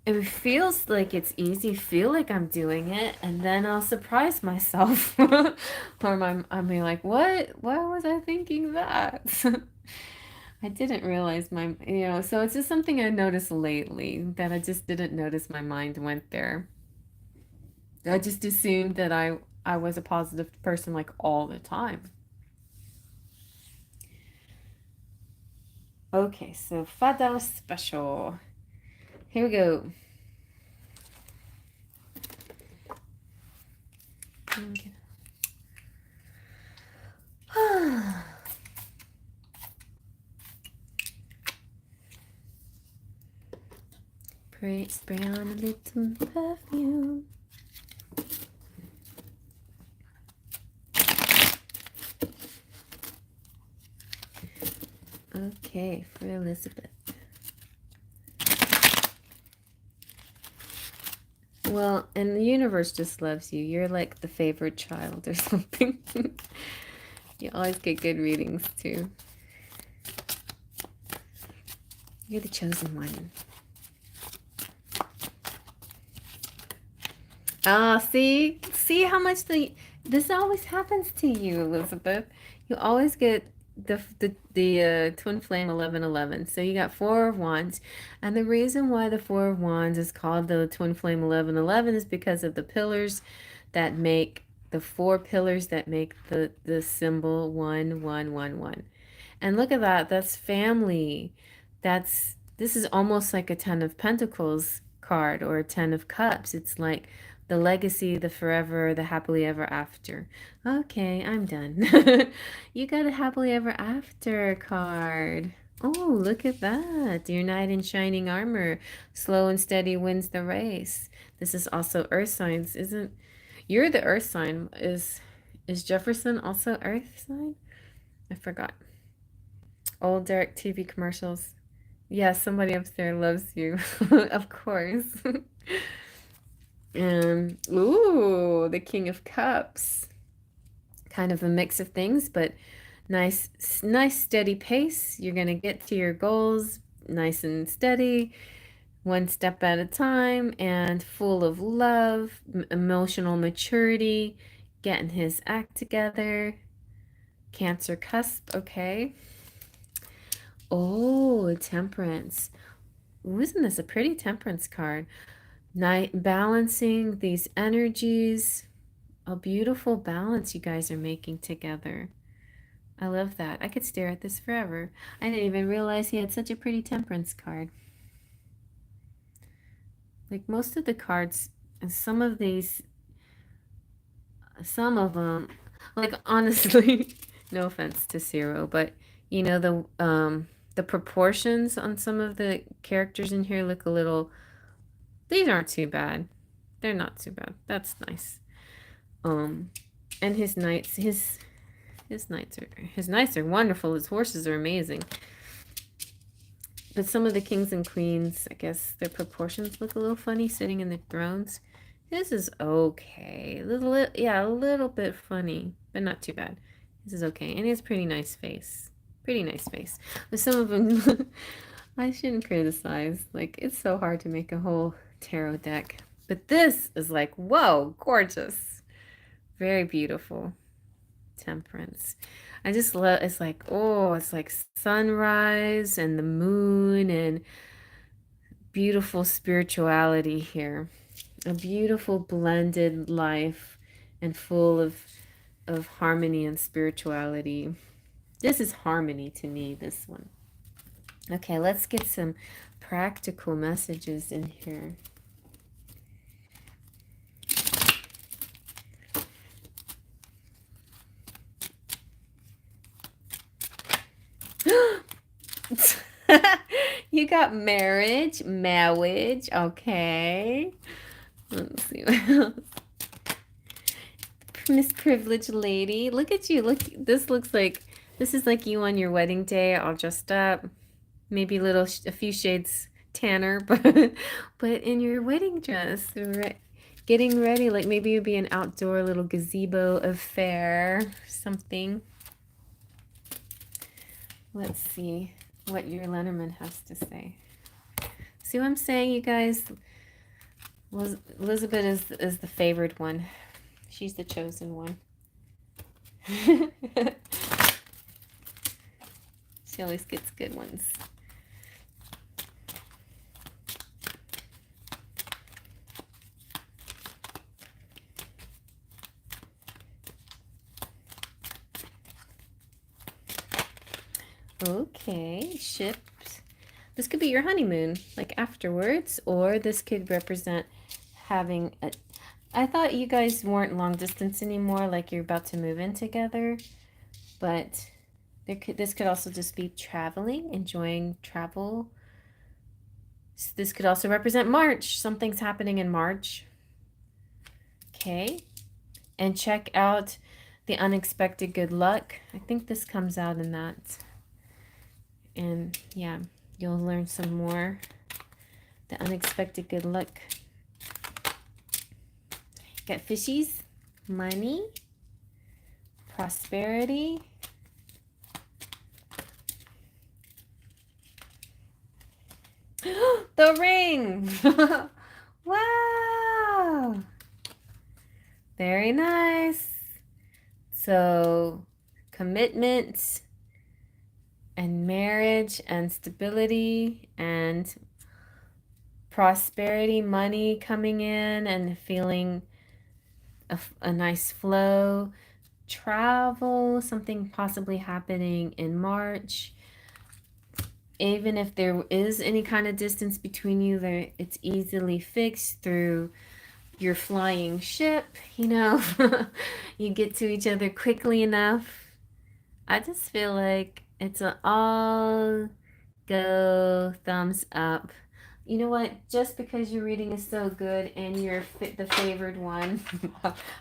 it feels like it's easy, feel like I'm doing it, and then I'll surprise myself. I'll be like, what? Why was I thinking that? I didn't realize so it's just something I noticed lately that I just didn't notice my mind went there. I just assumed that I was a positive person like all the time. Okay, so Fada Special. Here we go. Okay. Spray on a little perfume. Okay, for Elizabeth. Well, and the universe just loves you. You're like the favorite child or something. You always get good readings too. You're the chosen one. Ah, see how much this always happens to you, Elizabeth. You always get the twin flame 1111. So you got Four of Wands, and the reason why the Four of Wands is called the twin flame 1111 is because of the pillars that make the four pillars that make the symbol 1111. And look at that. That's family. This is almost like a Ten of Pentacles card or a Ten of Cups. It's like the legacy, the forever, the happily ever after. Okay, I'm done. You got a happily ever after card. Oh, look at that. Your knight in shining armor. Slow and steady wins the race. This is also earth signs, isn't? You're the earth sign. Is Jefferson also earth sign? I forgot. Old Derek TV commercials. Yeah, somebody upstairs loves you. Of course. Ooh, the King of Cups. Kind of a mix of things, but nice steady pace. You're going to get to your goals nice and steady, one step at a time, and full of love, emotional maturity, getting his act together. Cancer cusp, okay. Oh, Temperance. Ooh, isn't this a pretty Temperance card? Night balancing these energies. A beautiful balance you guys are making together. I love that. I could stare at this forever. I didn't even realize he had such a pretty Temperance card. Like most of the cards, and some of them, like honestly, no offense to Ciro, but you know the proportions on some of the characters in here look a little. These aren't too bad. They're not too bad. That's nice. And his knights, his knights are wonderful. His horses are amazing. But some of the kings and queens, I guess their proportions look a little funny sitting in the thrones. This is okay. A little bit funny, but not too bad. This is okay. And he has pretty nice face. Pretty nice face. But some of them, I shouldn't criticize. Like, it's so hard to make a whole tarot deck. But this is like, whoa, gorgeous. Very beautiful. Temperance. I just love, it's like, oh, it's like sunrise and the moon and beautiful spirituality here. A beautiful blended life and full of harmony and spirituality. This is harmony to me, this one. Okay, let's get some practical messages in here. You got marriage. Okay. Let's see what else. Miss Privileged Lady. Look at you. Look, this is like you on your wedding day, all dressed up. Maybe a few shades tanner, but in your wedding dress, right? Getting ready, like maybe it'd be an outdoor little gazebo affair, something. Let's see what your Lenormand has to say. See what I'm saying, you guys? Elizabeth is the favored one. She's the chosen one. She always gets good ones. Okay, ships. This could be your honeymoon, like afterwards, or this could represent having a... I thought you guys weren't long distance anymore, like you're about to move in together, but this could also just be traveling, enjoying travel. This could also represent March. Something's happening in March. Okay. And check out the unexpected good luck. I think this comes out in that. And yeah, you'll learn some more. The unexpected good luck. Got fishies, money, prosperity. The ring! Wow! Very nice. So, commitment and marriage and stability and prosperity, money coming in and feeling a nice flow. Travel, something possibly happening in March. Even if there is any kind of distance between you, there it's easily fixed through your flying ship, you know. You get to each other quickly enough. I just feel like it's an all go thumbs up. You know what? Just because your reading is so good and you're the favored one,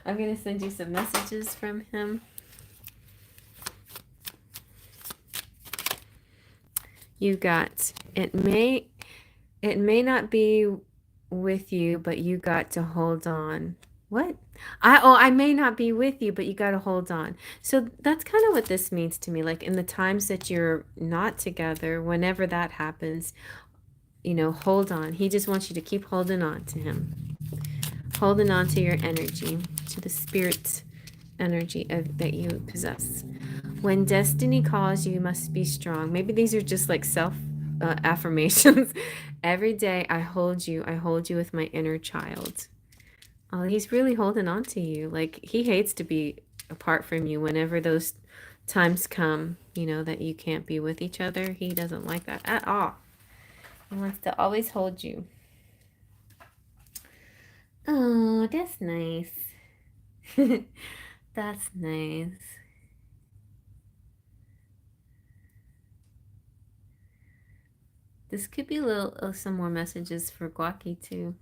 I'm going to send you some messages from him. You got, it may not be with you, but you got to hold on. What? I may not be with you, but you got to hold on. So that's kind of what this means to me. Like in the times that you're not together, whenever that happens, you know, hold on. He just wants you to keep holding on to him. Holding on to your energy, to the spirit energy that you possess. When destiny calls, you must be strong. Maybe these are just like self affirmations. Every day I hold you with my inner child. Oh, he's really holding on to you. Like he hates to be apart from you whenever those times come, you know, that you can't be with each other. He doesn't like that at all. He wants to always hold you. Oh, that's nice. That's nice. This could be a little some more messages for Guaki too,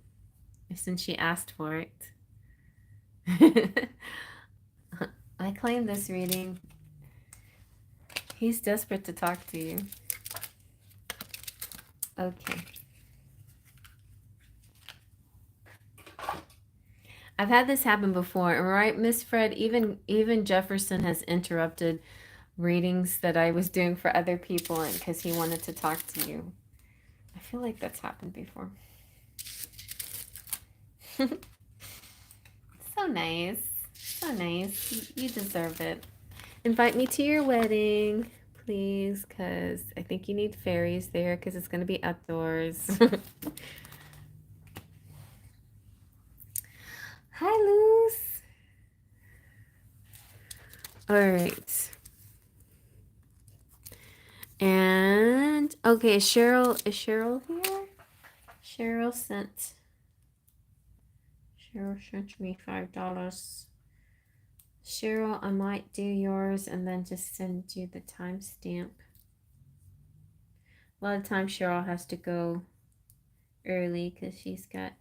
since she asked for it. I claim this reading. He's desperate to talk to you. Okay. I've had this happen before, right, Miss Fred? Even Jefferson has interrupted readings that I was doing for other people because he wanted to talk to you. I feel like that's happened before. So nice. So nice. You deserve it. Invite me to your wedding, please, because I think you need fairies there because it's going to be outdoors. Hi, Luz. All right. And, okay, is Cheryl here? Cheryl sent me $5. Cheryl, I might do yours and then just send you the timestamp. A lot of times Cheryl has to go early because she's got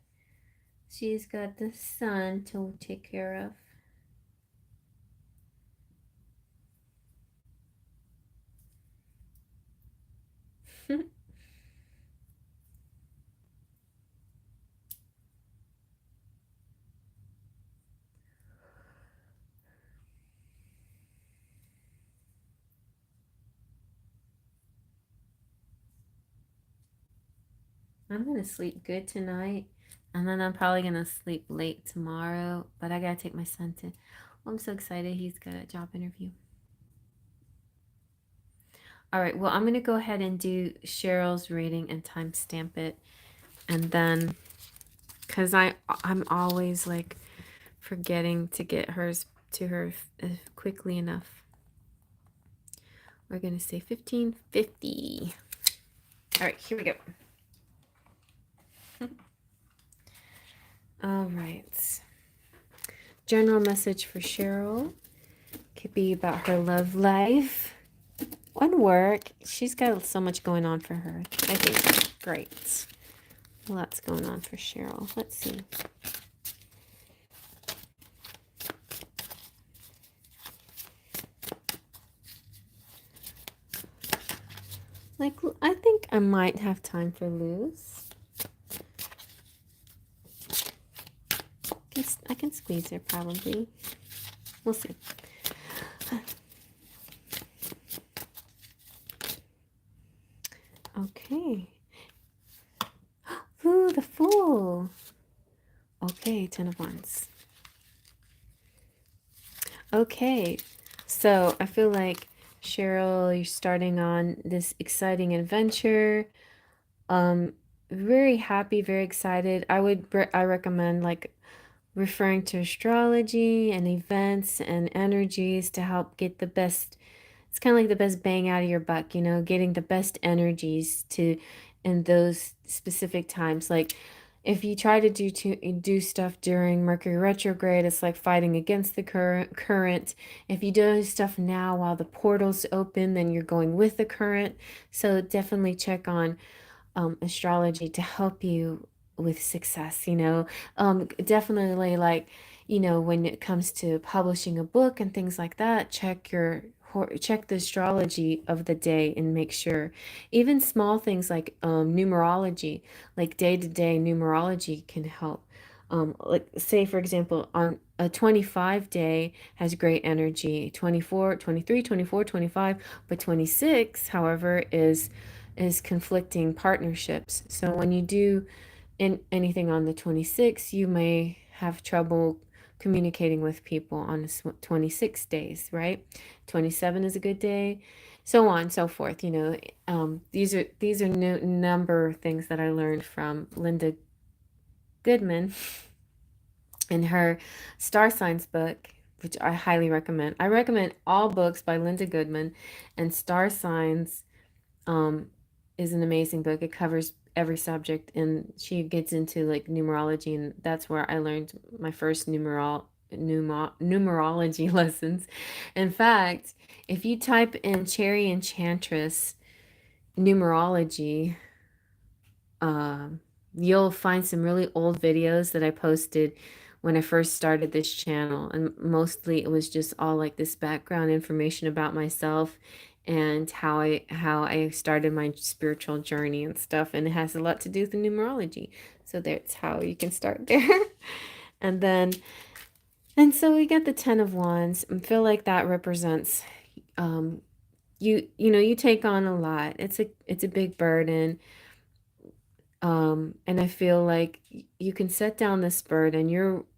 the son to take care of. I'm going to sleep good tonight. And then I'm probably going to sleep late tomorrow. But I got to take my son to... I'm so excited. He's got a job interview. All right. Well, I'm going to go ahead and do Cheryl's reading and timestamp it. And then... Because I'm always like forgetting to get hers to her quickly enough. We're going to say 1550. All right. Here we go. All right. General message for Cheryl could be about her love life and work. She's got so much going on for her. I think great. Lots going on for Cheryl. Let's see. Like, I think I might have time for Luz. I can squeeze her probably. We'll see. Okay. Ooh, the Fool. Okay, 10 of Wands. Okay, so I feel like, Cheryl, you're starting on this exciting adventure. Very happy, very excited. I recommend like referring to astrology and events and energies to help get the best. It's kind of like the best bang out of your buck, you know, getting the best energies to in those specific times. Like if you try to do stuff during Mercury retrograde, it's like fighting against the current. If you do stuff now while the portal's open, then you're going with the current. So definitely check on astrology to help you with success, you know. Definitely like, you know, when it comes to publishing a book and things like that, check the astrology of the day and make sure. Even small things like numerology, like day-to-day numerology can help. Like say for example, on a 25 day has great energy, 24, 23, 24, 25, but 26, however, is conflicting partnerships. So when you do anything on the 26th, you may have trouble communicating with people on 26 days, right? 27 is a good day, so on and so forth. You know, these are number things that I learned from Linda Goodman in her Star Signs book, which I highly recommend. I recommend all books by Linda Goodman, and Star Signs um, is an amazing book. It covers every subject, and she gets into like numerology, and that's where I learned my first numerology lessons. In fact, if you type in CherryEnchantress numerology, um, you'll find some really old videos that I posted when I first started this channel. And mostly it was just all like this background information about myself and how I started my spiritual journey and stuff. And it has a lot to do with the numerology. So that's how you can start there. And then, and so we get the 10 of Wands. I feel like that represents, you know, you take on a lot. It's a big burden. And I feel like you can set down this burden.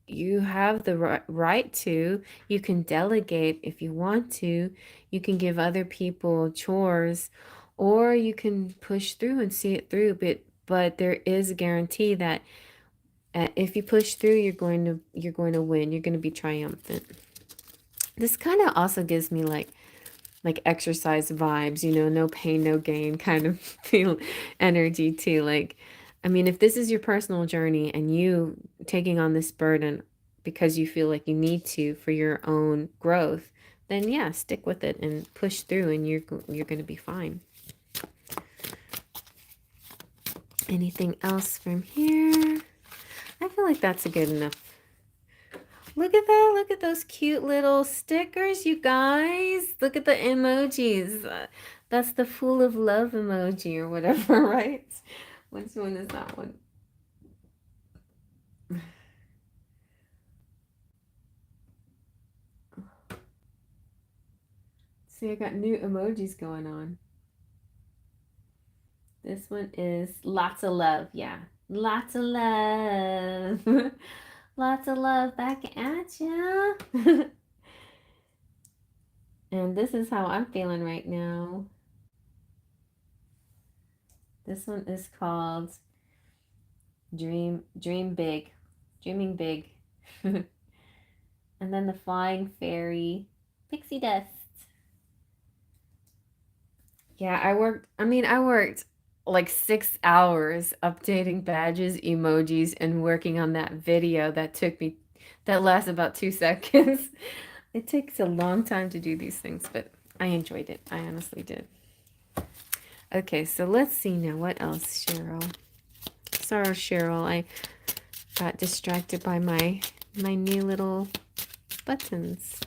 You have the right to. You can delegate if you want to. You can give other people chores, or you can push through and see it through. But there is a guarantee that if you push through, you're going to win. You're going to be triumphant. This kind of also gives me like exercise vibes, you know, no pain, no gain kind of feel energy too. Like, I mean, if this is your personal journey and you taking on this burden because you feel like you need to for your own growth, then yeah, stick with it and push through, and you're going to be fine. Anything else from here? I feel like that's a good enough. Look at that. Look at those cute little stickers, you guys. Look at the emojis. That's the Fool of Love emoji or whatever, right? Which one is that one? See, I got new emojis going on. This one is lots of love. Yeah. Lots of love. Lots of love back at ya. And this is how I'm feeling right now. This one is called Dream Big. Dreaming Big. And then the Flying Fairy. Pixie Dust. Yeah, I worked like 6 hours updating badges, emojis, and working on that video that lasts about 2 seconds. It takes a long time to do these things, but I enjoyed it. I honestly did. Okay, so let's see now. What else, Cheryl? Sorry, Cheryl. I got distracted by my new little buttons.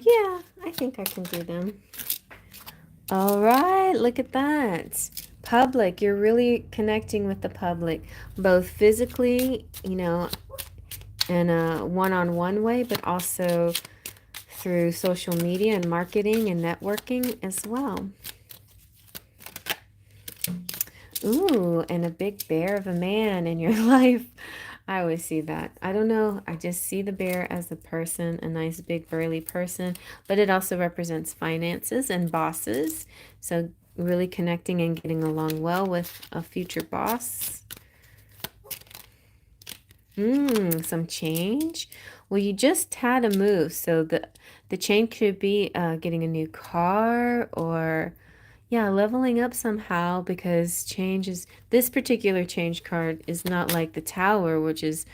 Yeah, I think I can do them. All right, look at that. Public, you're really connecting with the public, both physically, in a one-on-one way, but also through social media and marketing and networking as well. Ooh, and a big bear of a man in your life. I always see that. I don't know. I just see the bear as a person, a nice big burly person, but it also represents finances and bosses. So really connecting and getting along well with a future boss. Some change. Well, you just had a move, so the change could be getting a new car or yeah, leveling up somehow because this particular change card is not like the Tower, which is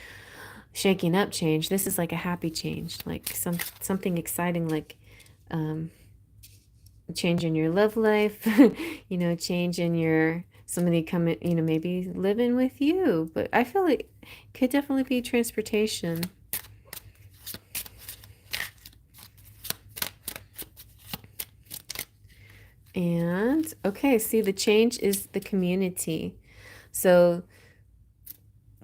shaking up change. This is like a happy change, like something exciting, like change in your love life, change in your somebody coming, maybe living with you. But I feel like it could definitely be transportation. And okay, see, the change is the community. So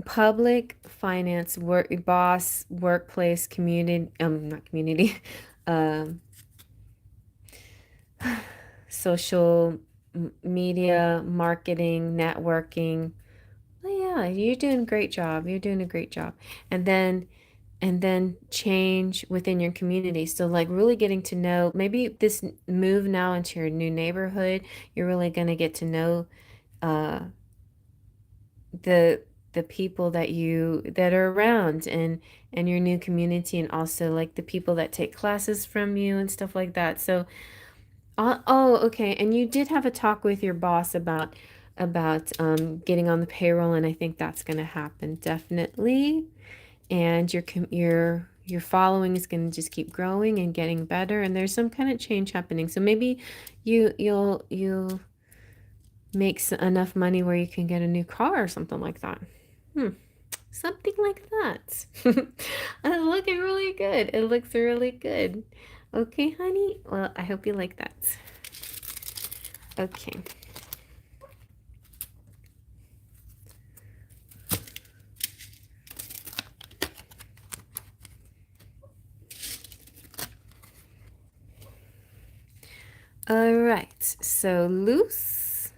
public, finance, work, boss, workplace, community, not community, um, social media, marketing, networking. Oh yeah, you're doing a great job. You're doing a great job. And then change within your community. So like really getting to know, maybe this move now into your new neighborhood, you're really going to get to know uh the people that are around and your new community, and also like the people that take classes from you and stuff like that. So okay, and you did have a talk with your boss about getting on the payroll, and I think that's going to happen definitely. And your following is going to just keep growing and getting better, and there's some kind of change happening. So maybe you'll make enough money where you can get a new car or something like that. Something like that. It's looking really good. It looks really good. Okay, honey. Well, I hope you like that. Okay. All right. So loose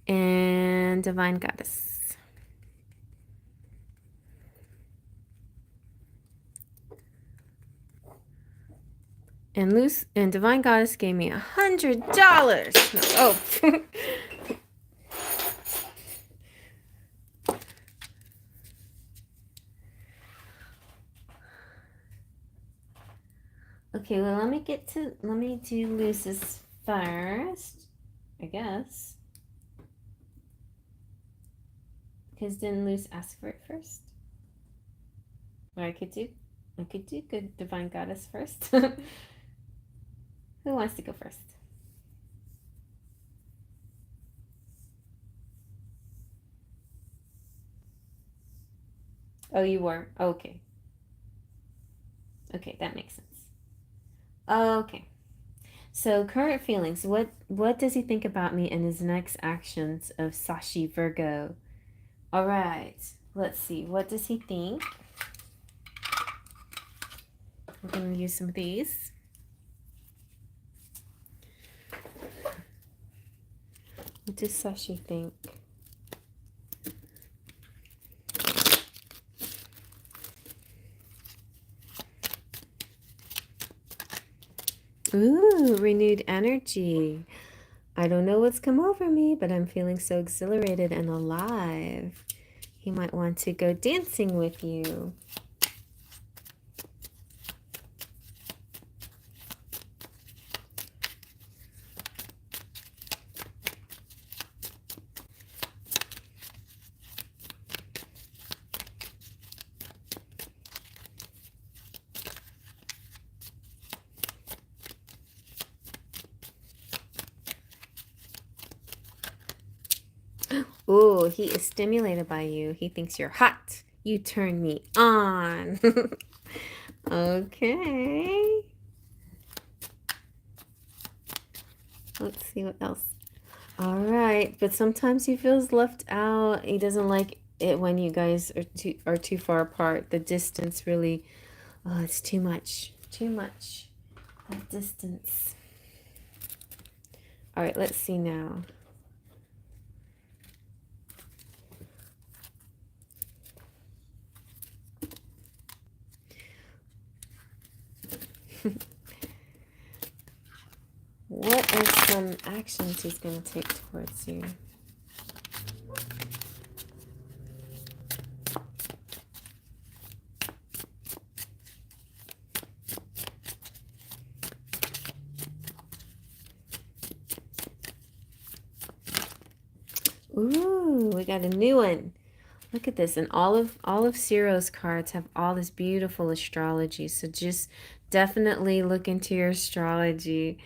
and divine goddess. And loose and divine goddess gave me $100. Oh. Okay, well, let me do looses first, I guess. Because didn't loose ask for it first? Or I could do good divine goddess first. Who wants to go first? Oh, you were? Okay. Okay, that makes sense. Okay. So current feelings. What does he think about me and his next actions of Sashi Virgo? All right. Let's see. What does he think? We're going to use some of these. What does Sashi think? Ooh, renewed energy. I don't know what's come over me, but I'm feeling so exhilarated and alive. He might want to go dancing with you. Ooh, he is stimulated by you. He thinks you're hot. You turn me on. Okay. Let's see what else. All right, but sometimes he feels left out. He doesn't like it when you guys are too far apart. The distance really, oh, it's too much. Too much. That distance. All right, let's see now. What are some actions he's going to take towards you? Ooh, we got a new one. Look at this. And all of Ciro's cards have all this beautiful astrology. So just definitely look into your astrology.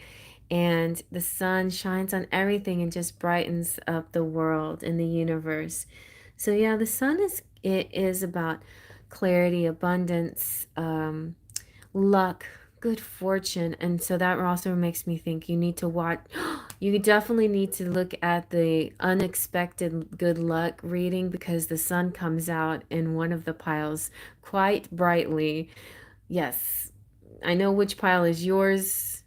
And the sun shines on everything and just brightens up the world and the universe. So yeah, the sun it is about clarity, abundance, luck, good fortune. And so that also makes me think you need to watch, you definitely need to look at the unexpected good luck reading, because the sun comes out in one of the piles quite brightly. Yes, I know which pile is yours,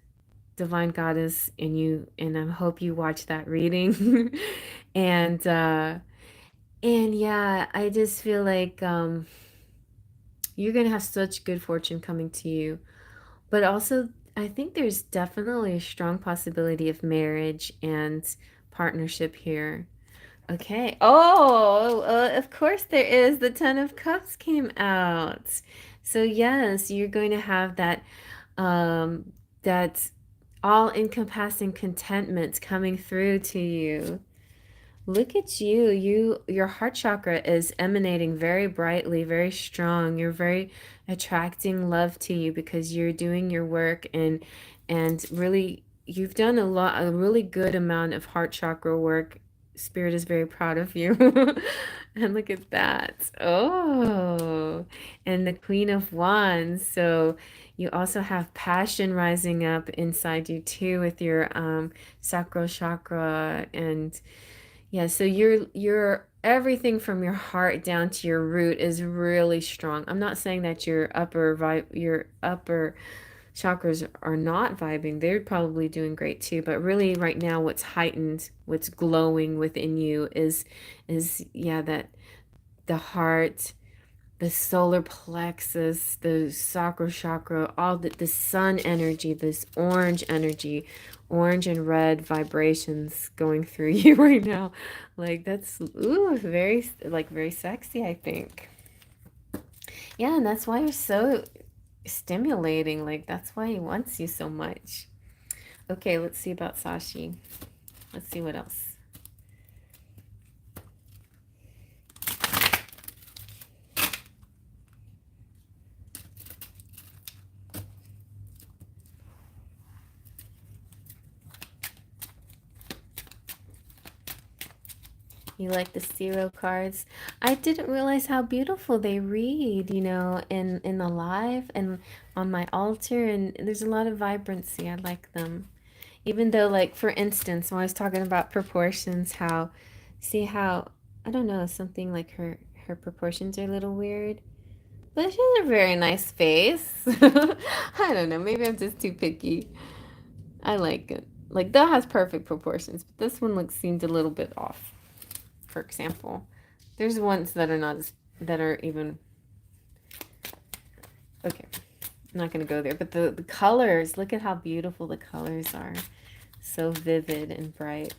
Divine Goddess, and I hope you watch that reading. and and yeah, I just feel like you're gonna have such good fortune coming to you. But also, I think there's definitely a strong possibility of marriage and partnership here. Okay. Oh, of course there is. The Ten of Cups came out. So yes, you're going to have that all encompassing contentment coming through to you. Look at you. Your heart chakra is emanating very brightly, very strong. You're very attracting love to you because you're doing your work, and really you've done a really good amount of heart chakra work. Spirit is very proud of you. And look at that. Oh, and the Queen of Wands. So you also have passion rising up inside you too with your sacral chakra. And yeah, so you're everything from your heart down to your root is really strong. I'm not saying that your upper chakras are not vibing. They're probably doing great too, but really right now what's heightened, what's glowing within you is yeah, that the heart, the solar plexus, the sacral chakra, all the sun energy, this orange energy, orange and red vibrations going through you right now. Like that's ooh, very like very sexy, I think. Yeah, and that's why you're so stimulating. Like that's why he wants you so much. Okay, let's see about Sashi. Let's see what else. You like the Ciro cards? I didn't realize how beautiful they read, in the live and on my altar, and there's a lot of vibrancy. I like them. Even though, like, for instance, when I was talking about proportions, see how I don't know, something like her proportions are a little weird. But she has a very nice face. I don't know, maybe I'm just too picky. I like it. Like that has perfect proportions, but this one looks seemed a little bit off. For example, there's ones that are not as that are even okay. I'm not gonna go there, but the colors. Look at how beautiful the colors are. So vivid and bright.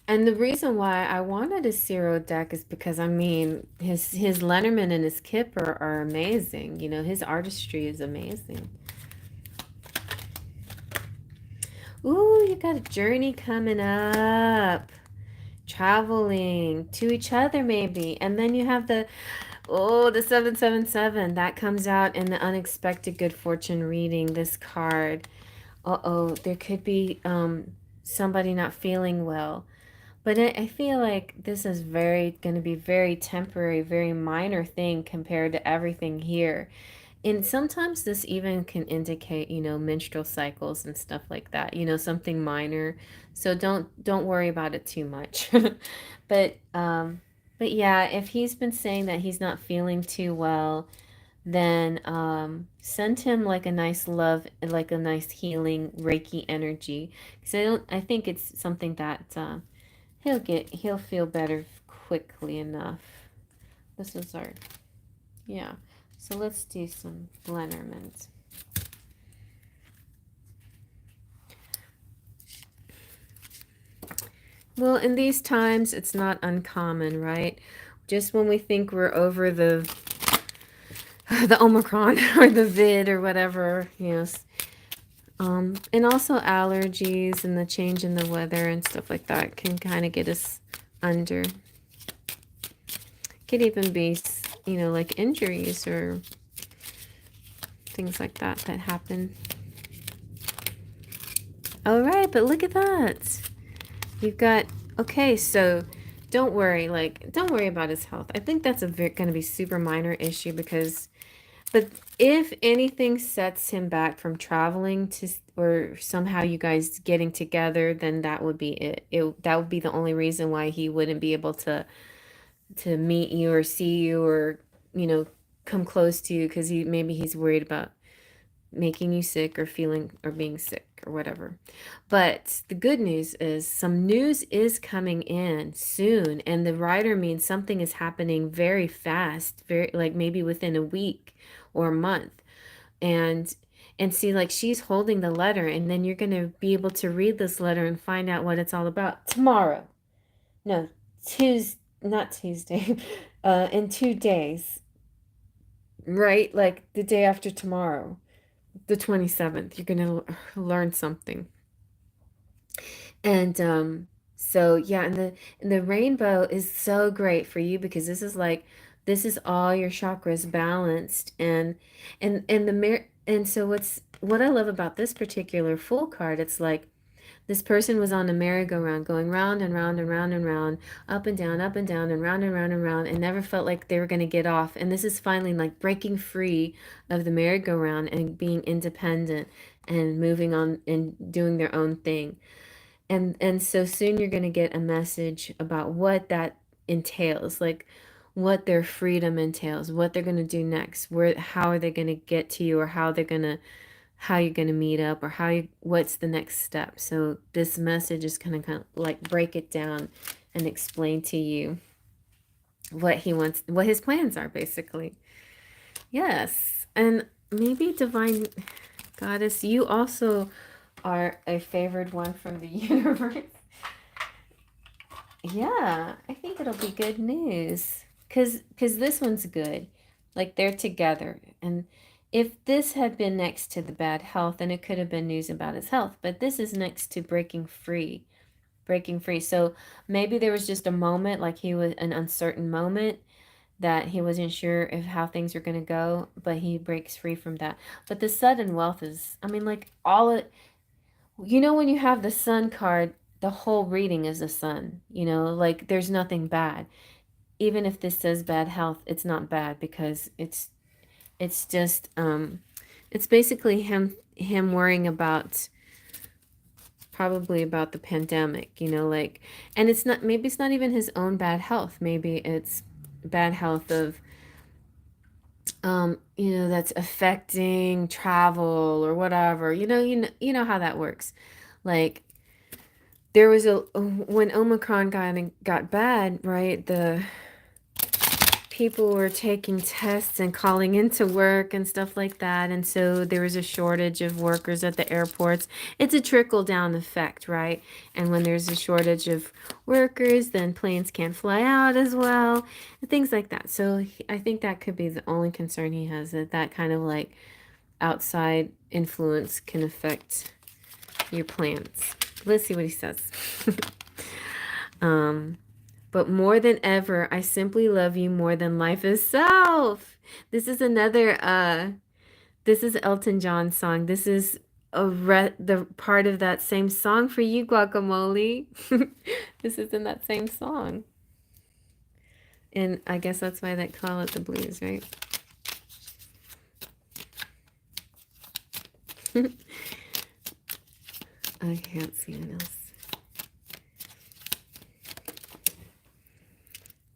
And the reason why I wanted a Ciro deck is because I mean his Lenormand and his Kipper are amazing. You know, his artistry is amazing. Ooh, you got a journey coming up. Traveling to each other maybe. And then you have the 777 that comes out in the unexpected good fortune reading, this card. Uh-oh, there could be somebody not feeling well. But I feel like this is going to be very temporary, very minor thing compared to everything here. And sometimes this even can indicate, you know, menstrual cycles and stuff like that, you know, something minor. So don't worry about it too much. But but yeah, if he's been saying that he's not feeling too well, then send him like a nice love, like a nice healing Reiki energy. Because I think it's something that he'll feel better quickly enough. This is our, yeah. So let's do some Lenormand. Well, in these times, it's not uncommon, right? Just when we think we're over the Omicron or the vid or whatever, yes. And also allergies and the change in the weather and stuff like that can kind of get us under. Could even be, you know, like injuries or things like that that happen. All right, but look at that. You've got, okay, so don't worry, don't worry about his health. I think that's going to be super minor issue because, but if anything sets him back from traveling to, or somehow you guys getting together, then that would be it. That would be the only reason why he wouldn't be able to meet you or see you or, you know, come close to you because maybe he's worried about making you sick or feeling or being sick or whatever. But the good news is some news is coming in soon, and the writer means something is happening very fast, very like maybe within a week or a month. And see, like, she's holding the letter, and then you're going to be able to read this letter and find out what it's all about tomorrow. No, Tuesday, not Tuesday. In 2 days, right? Like the day after tomorrow, the 27th, you're going to learn something. And so yeah, and the rainbow is so great for you because this is all your chakras balanced, and and so what I love about this particular full card, it's like this person was on a merry-go-round going round and round and round and round, up and down and round and round and round, and never felt like they were going to get off. And this is finally like breaking free of the merry-go-round and being independent and moving on and doing their own thing. And so soon you're going to get a message about what that entails, like what their freedom entails, what they're going to do next, how are they going to get to you, or how you're going to meet up, or what's the next step. So this message is kind of like break it down and explain to you what he wants, what his plans are, basically. Yes. And maybe Divine Goddess, you also are a favored one from the universe. Yeah, I think it'll be good news. Cause this one's good. Like they're together. And if this had been next to the bad health, then it could have been news about his health. But this is next to breaking free. Breaking free. So maybe there was just a moment, like he was an uncertain moment that he wasn't sure if how things were going to go, but he breaks free from that. But the sudden wealth is, I mean, like all it, you know, when you have the sun card, the whole reading is the sun, you know, like there's nothing bad. Even if this says bad health, it's not bad because it's just it's basically him worrying about probably about the pandemic, you know, like, and it's not, maybe it's not even his own bad health. Maybe it's bad health of, you know, that's affecting travel or whatever. You know how that works. Like, there was a, when Omicron got bad, right? The people were taking tests and calling into work and stuff like that. And so there was a shortage of workers at the airports. It's a trickle down effect, right? And when there's a shortage of workers, then planes can't fly out as well, and things like that. So I think that could be the only concern he has, that kind of like outside influence can affect your plans. Let's see what he says. um But more than ever, I simply love you more than life itself. This is another this is Elton John's song. This is the part of that same song for you, Guacamole. This is in that same song. And I guess that's why they call it the blues, right? I can't see what else.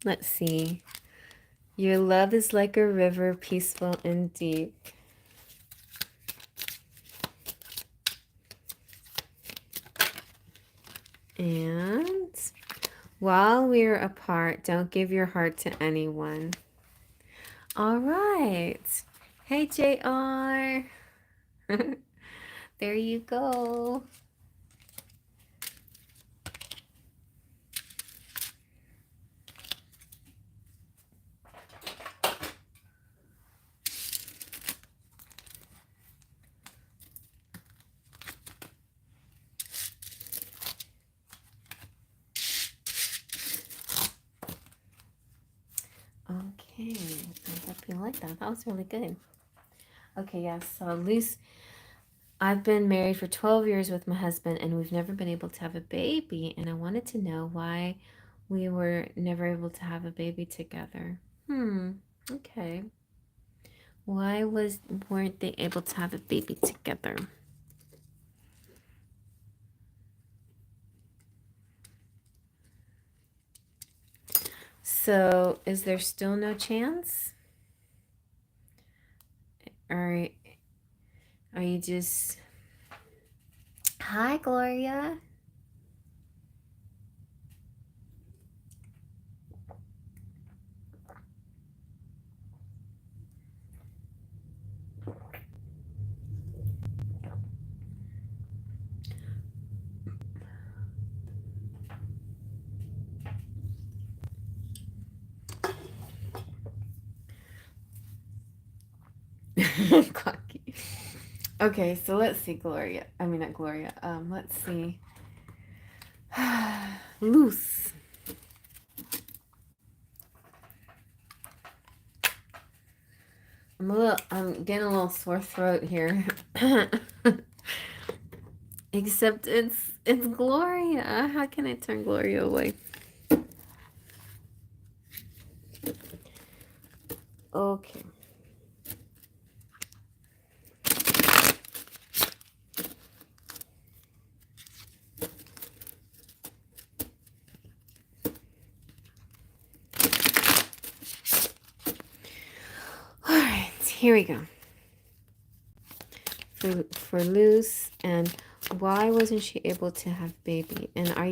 Let's see. Your love is like a river, peaceful and deep. And while we're apart, don't give your heart to anyone. All right. Hey, JR. There you go. Okay, I hope you like that. That was really good. Okay, yes. So Luce, I've been married for 12 years with my husband, and we've never been able to have a baby. And I wanted to know why we were never able to have a baby together. Okay. Why weren't they able to have a baby together? So, is there still no chance? Are you just... Hi, Gloria. Cocky. Okay, so let's see, Gloria. I mean, not Gloria. Let's see. Loose. I'm getting a little sore throat here. Except it's Gloria. How can I turn Gloria away? Okay. All right, here we go. For Luce, and why wasn't she able to have baby? And are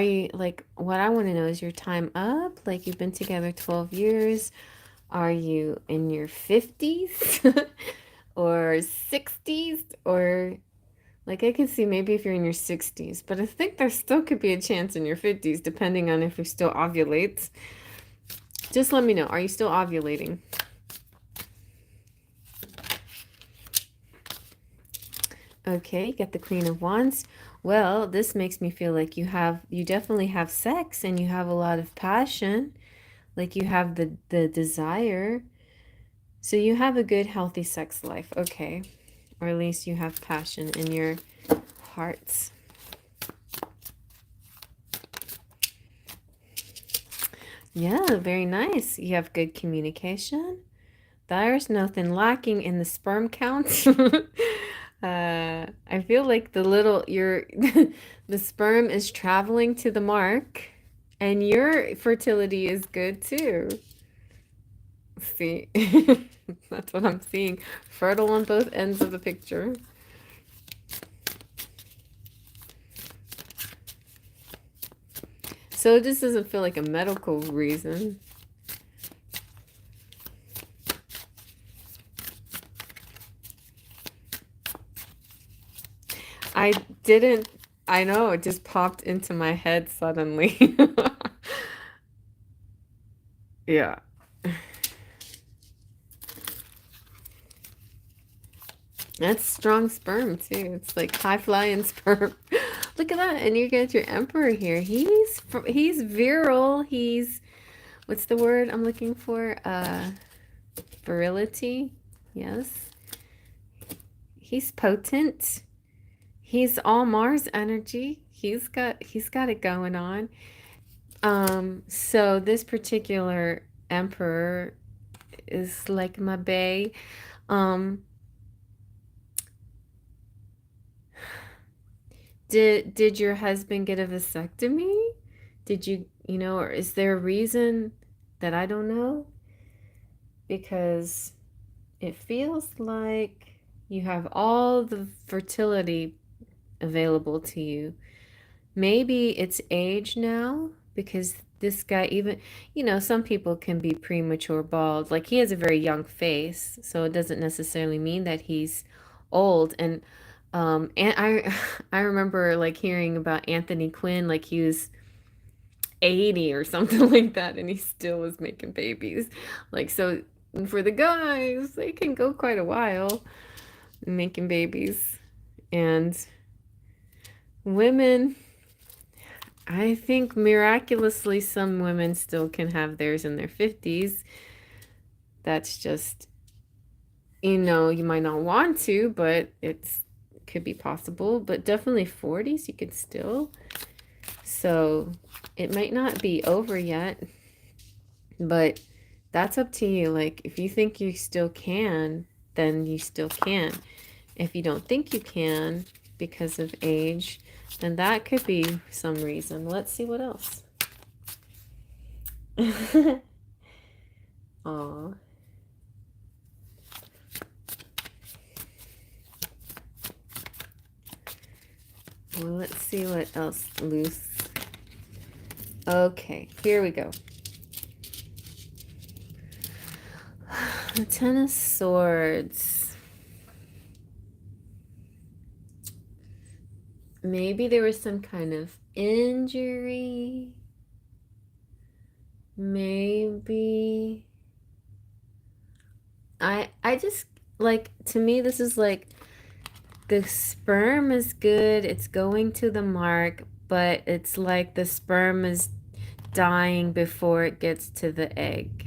you like, what I want to know is your time up? Like, you've been together 12 years. Are you in your 50s or 60s, or like, I can see maybe if you're in your 60s, but I think there still could be a chance in your 50s depending on if you still ovulate. Just let me know. Are you still ovulating? Okay, you got the Queen of Wands. Well, this makes me feel like you definitely have sex, and you have a lot of passion. Like, you have the desire. So you have a good, healthy sex life. Okay. Or at least you have passion in your hearts. Yeah, very nice. You have good communication. There's nothing lacking in the sperm count. I I feel like the sperm is traveling to the mark, and your fertility is good too. See, that's what I'm seeing. Fertile on both ends of the picture. So this doesn't feel like a medical reason. I didn't, I know, it just popped into my head suddenly. Yeah. That's strong sperm too. It's like high flying sperm. Look at that. And you get your emperor here. He's virile. He's, what's the word I'm looking for? Virility. Yes. He's potent. He's all Mars energy. He's got it going on. So this particular emperor is like my bae. Um, did your husband get a vasectomy? Did you know, or is there a reason that I don't know? Because it feels like you have all the fertility available to you. Maybe it's age now because this guy even, some people can be premature bald. Like he has a very young face, so it doesn't necessarily mean that he's old. And I I remember like hearing about Anthony Quinn, like he was 80 or something like that, and he still was making babies. Like so for the guys, they can go quite a while making babies. And women, I think miraculously some women still can have theirs in their 50s. That's just, you might not want to, but it could be possible. But definitely 40s, you could still. So it might not be over yet, but that's up to you. Like, if you think you still can, then you still can. If you don't think you can because of age, then that could be some reason. Let's see what else. Aw. Well, let's see what else loose. Okay, here we go. The Ten of Swords. Maybe there was some kind of injury. Maybe. I just, like, to me, this is like the sperm is good. It's going to the mark, but it's like the sperm is dying before it gets to the egg.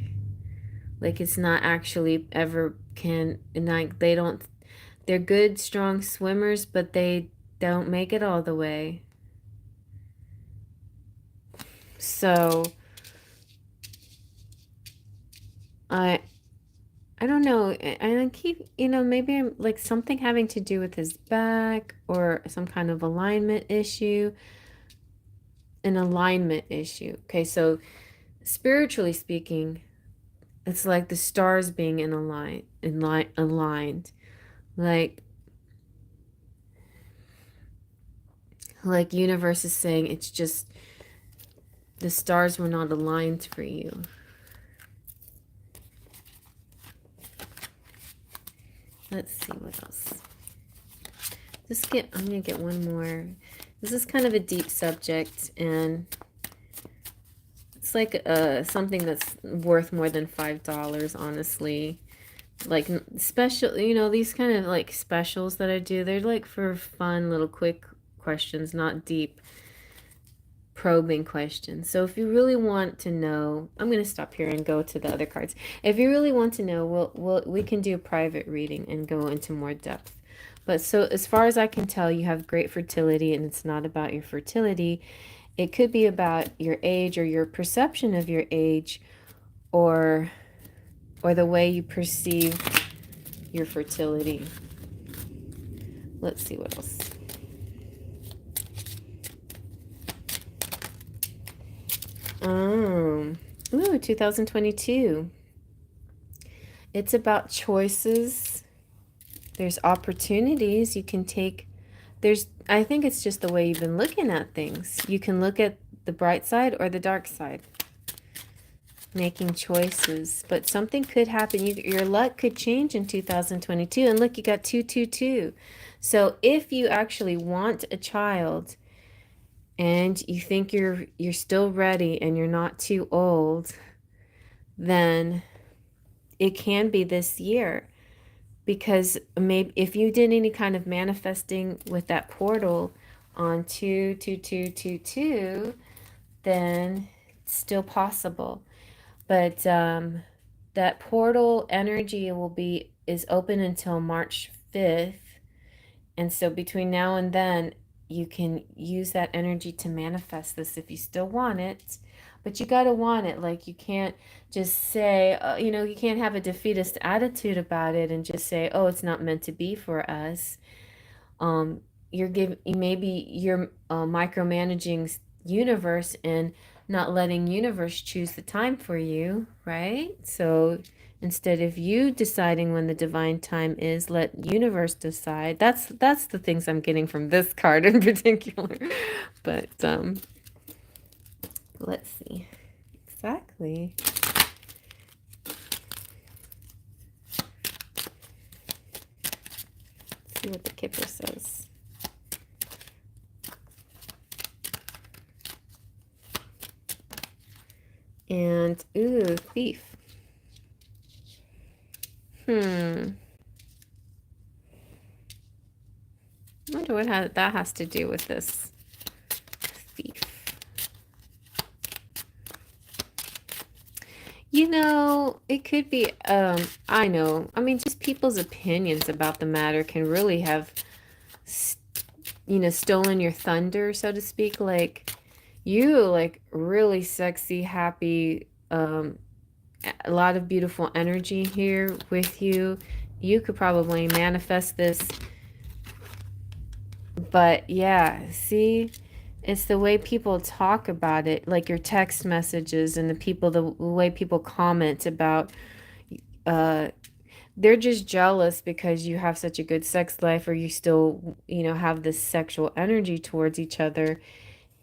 Like it's not actually ever can, and like they're good, strong swimmers, but they don't make it all the way. So I I don't know. I keep, maybe I'm like something having to do with his back or some kind of alignment issue. An alignment issue. Okay, so spiritually speaking, it's like the stars being aligned. Like universe is saying it's just the stars were not aligned for you. Let's see what else. I'm gonna get one more. This is kind of a deep subject, and it's like something that's worth more than $5, honestly. Like special, these kind of like specials that I do, they're like for fun little quick questions, not deep probing questions. So if you really want to know, I'm going to stop here and go to the other cards. If you really want to know, we can do a private reading and go into more depth. But so as far as I can tell, you have great fertility, and it's not about your fertility. It could be about your age or your perception of your age, or the way you perceive your fertility. Let's see what else. Ooh, 2022. It's about choices. There's opportunities you can take. I think it's just the way you've been looking at things. You can look at the bright side or the dark side. Making choices, but something could happen. Your luck could change in 2022. And look, you got 222. So if you actually want a child and you think you're still ready and you're not too old, then it can be this year. Because maybe if you did any kind of manifesting with that portal on 22222, then it's still possible. But that portal energy is open until March 5th. And so between now and then, you can use that energy to manifest this if you still want it. But you got to want it. Like, you can't just say, you can't have a defeatist attitude about it and just say, oh, it's not meant to be for us. Maybe you're micromanaging universe and not letting universe choose the time for you, right? So instead of you deciding when the divine time is, let universe decide. That's the things I'm getting from this card in particular. But let's see. Exactly. Let's see what the Kipper says. And, ooh, thief. I wonder what that has to do with this thief. It could be, I know. I mean, just people's opinions about the matter can really have, stolen your thunder, so to speak. Like, really sexy, happy, a lot of beautiful energy here with you. You could probably manifest this. But yeah, see, it's the way people talk about it, like your text messages and the way people comment about, they're just jealous because you have such a good sex life, or you still, have this sexual energy towards each other.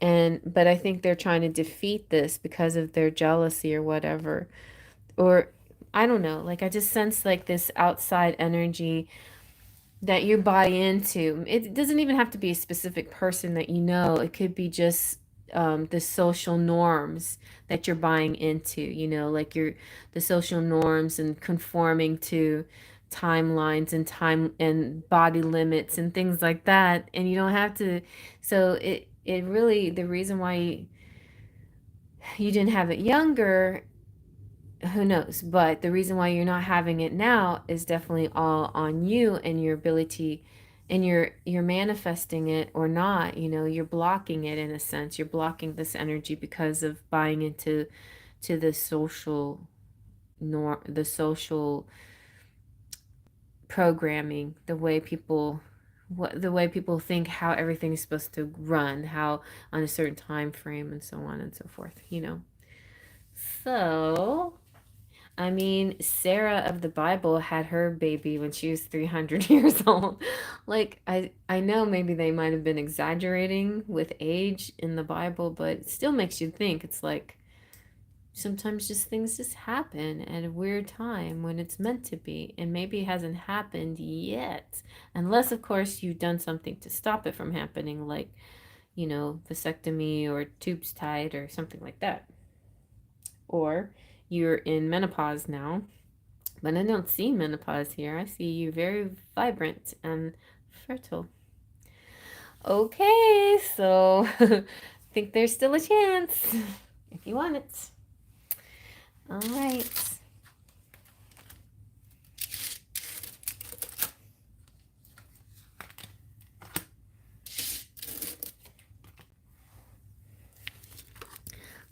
But I think they're trying to defeat this because of their jealousy or whatever. Or I don't know, like I just sense like this outside energy that you buy into. It doesn't even have to be a specific person that you know. It could be just the social norms that you're buying into, like the social norms and conforming to timelines and time and body limits and things like that. And you don't have to. So it really, the reason why you didn't have it younger, who knows, but the reason why you're not having it now is definitely all on you and your ability, and you're manifesting it or not. You're blocking it. In a sense, you're blocking this energy because of buying into the social norm, the social programming, the way people think how everything's supposed to run, how on a certain time frame, and so on and so forth. So I mean, Sarah of the Bible had her baby when she was 300 years old. Like, I know maybe they might have been exaggerating with age in the Bible, but it still makes you think. It's like sometimes things just happen at a weird time when it's meant to be, and maybe it hasn't happened yet. Unless, of course, you've done something to stop it from happening, like, vasectomy or tubes tied or something like that. Or you're in menopause now. But I don't see menopause here. I see you very vibrant and fertile. Okay, so I think there's still a chance if you want it. All right.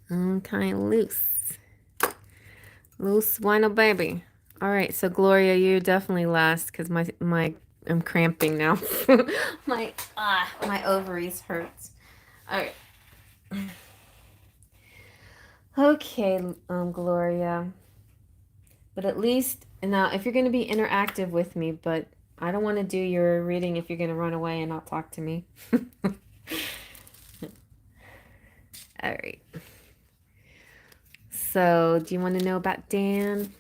I'm kind of loose. Loose wino baby. All right, so Gloria, you're definitely last because my I'm cramping now. My ovaries hurts. All right. Okay, Gloria. But at least now, if you're going to be interactive with me, but I don't want to do your reading if you're going to run away and not talk to me. All right. So, do you want to know about Dan?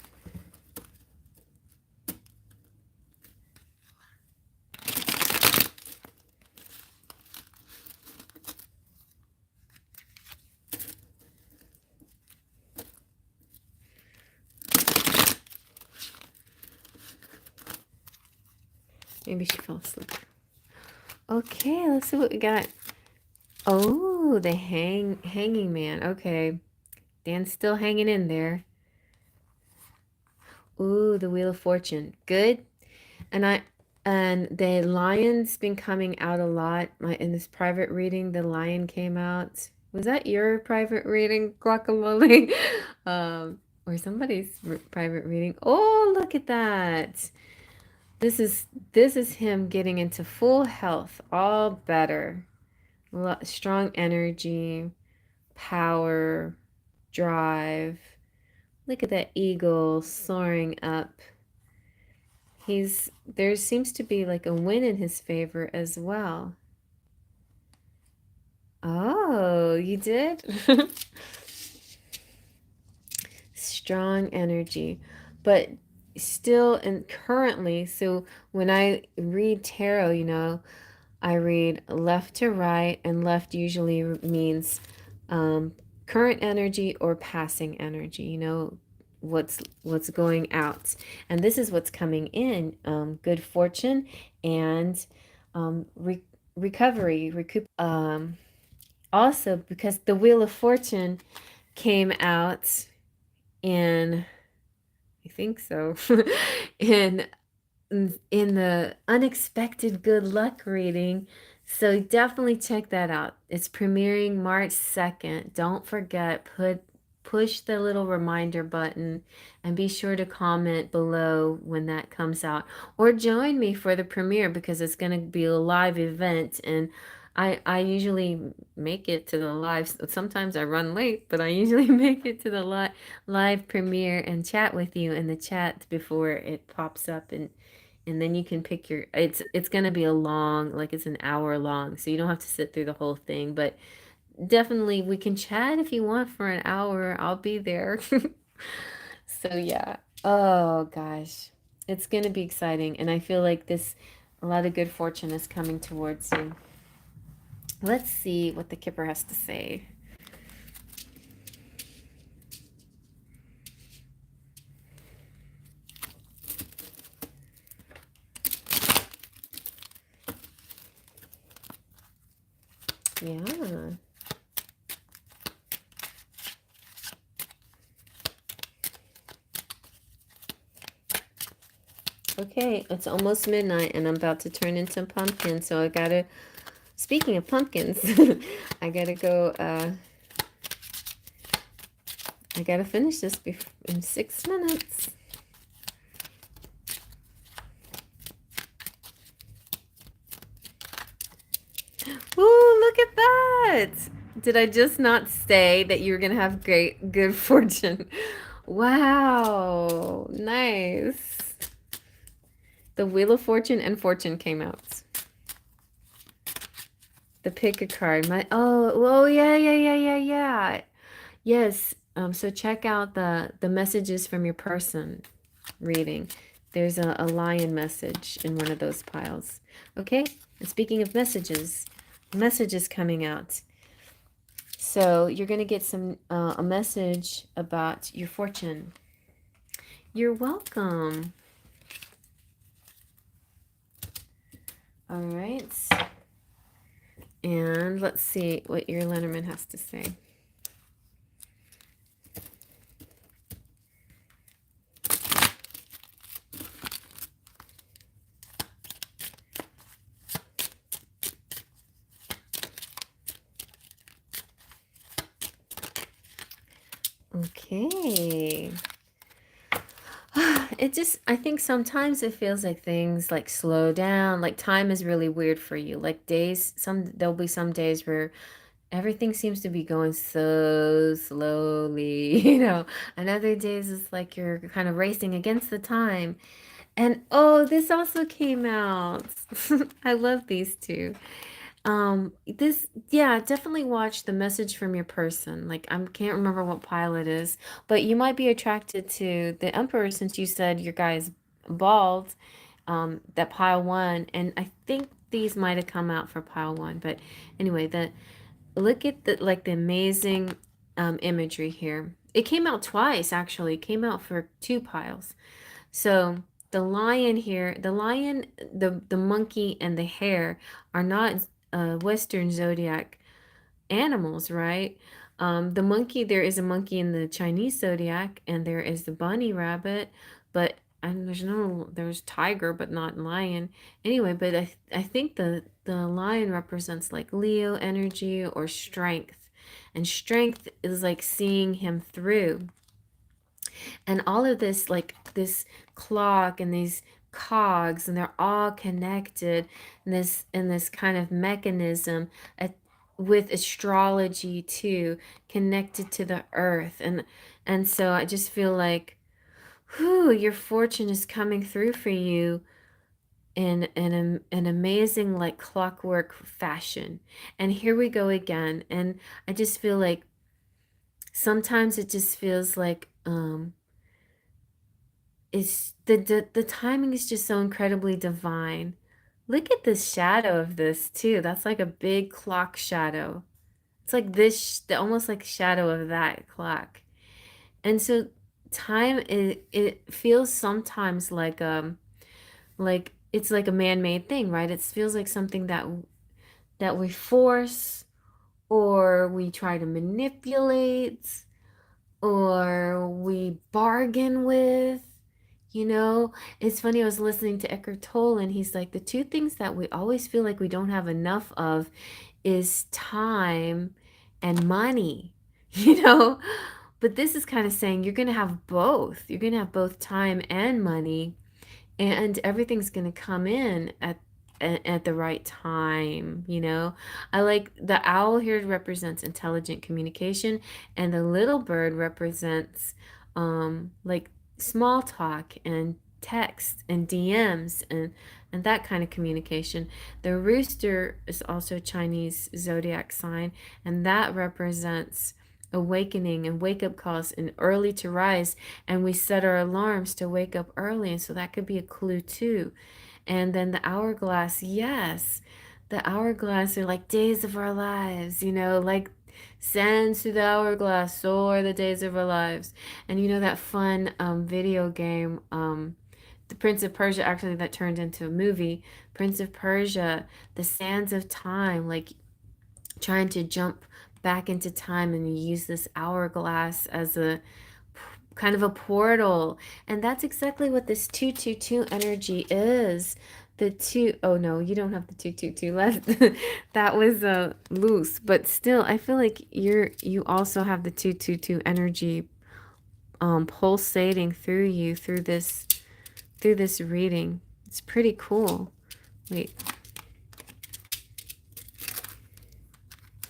Maybe she fell asleep. Okay, let's see what we got. Oh, the hanging man. Okay. Dan's still hanging in there. Ooh, the Wheel of Fortune. Good. And the lion's been coming out a lot. In this private reading, the lion came out. Was that your private reading, Guacamole? Or somebody's private reading. Oh, look at that. This is him getting into full health, all better. Strong energy, power, drive. Look at that eagle soaring up. There seems to be like a win in his favor as well. Oh, you did? Strong energy. But still and currently, so when I read tarot, I read left to right, and left usually means current energy or passing energy, what's going out. And this is what's coming in, good fortune and recovery, also because the Wheel of Fortune came out in, I think so, in the unexpected good luck reading. So definitely check that out. It's premiering March 2nd. Don't forget, push the little reminder button and be sure to comment below when that comes out, or join me for the premiere because it's going to be a live event. And I usually make it to the live. Sometimes I run late, but I usually make it to the live premiere and chat with you in the chat before it pops up. And then you can pick it's going to be a long, like it's an hour long, so you don't have to sit through the whole thing, but definitely we can chat if you want for an hour. I'll be there. So yeah. Oh gosh. It's going to be exciting, and I feel like a lot of good fortune is coming towards you. Let's see what the Kipper has to say. Yeah. Okay, it's almost midnight and I'm about to turn into a pumpkin, so speaking of pumpkins, I gotta go, I gotta finish this in 6 minutes. Ooh, look at that! Did I just not say that you were gonna have good fortune? Wow, nice. The Wheel of Fortune and Fortune came out. The pick a card. Yeah. Yes. So check out the messages from your person reading. There's a lion message in one of those piles. Okay. And speaking of messages coming out. So you're gonna get a message about your fortune. You're welcome. All right. And let's see what your Lenormand has to say. Okay. it just, I think sometimes it feels like things like slow down, like time is really weird for you. Like days, there'll be some days where everything seems to be going so slowly, and other days it's like you're kind of racing against the time. And oh, this also came out. I love these two. Yeah, definitely watch The Message from Your Person. Like, I can't remember what pile it is, but you might be attracted to the Emperor since you said your guy's bald. That pile one, and I think these might have come out for pile one, but anyway, look at the amazing imagery here. It came out twice actually. It came out for two piles. So the lion here, the monkey, and the hare are not Western zodiac animals, right? The monkey, there is a monkey in the Chinese zodiac, and there is the bunny rabbit, but and there's tiger, but not lion. Anyway, but I think the lion represents like Leo energy or strength, and strength is like seeing him through. And all of this, like this clock and these cogs, and they're all connected in this kind of mechanism, with astrology too, connected to the earth. And so I just feel like, whew, your fortune is coming through for you in an amazing like clockwork fashion. And here we go again. And I just feel like sometimes it just feels like it's the timing is just so incredibly divine. Look at the shadow of this too. That's like a big clock shadow. It's like the almost like shadow of that clock. And so time, it feels sometimes like it's like a man-made thing, right? It feels like something that we force, or we try to manipulate, or we bargain with. You know, it's funny, I was listening to Eckhart Tolle, and he's like, the two things that we always feel like we don't have enough of is time and money, you know? But this is kind of saying you're going to have both. You're going to have both time and money, and everything's going to come in at the right time, you know. I like the owl here represents intelligent communication, and the little bird represents like small talk and text and DMs and that kind of communication. The rooster is also a Chinese zodiac sign, and that represents awakening and wake up calls, and early to rise, and we set our alarms to wake up early, and so that could be a clue too. And then the hourglass, yes, the hourglass are like days of our lives, like sands through the hourglass, so are the days of our lives. And that fun video game, the Prince of Persia, actually, that turned into a movie, Prince of Persia, the sands of time, like trying to jump back into time, and you use this hourglass as a kind of a portal. And that's exactly what this 222 energy is. The two, oh no, you don't have the 222 left. That was loose, but still I feel like you also have the 222 energy pulsating through you through this reading. It's pretty cool. Wait.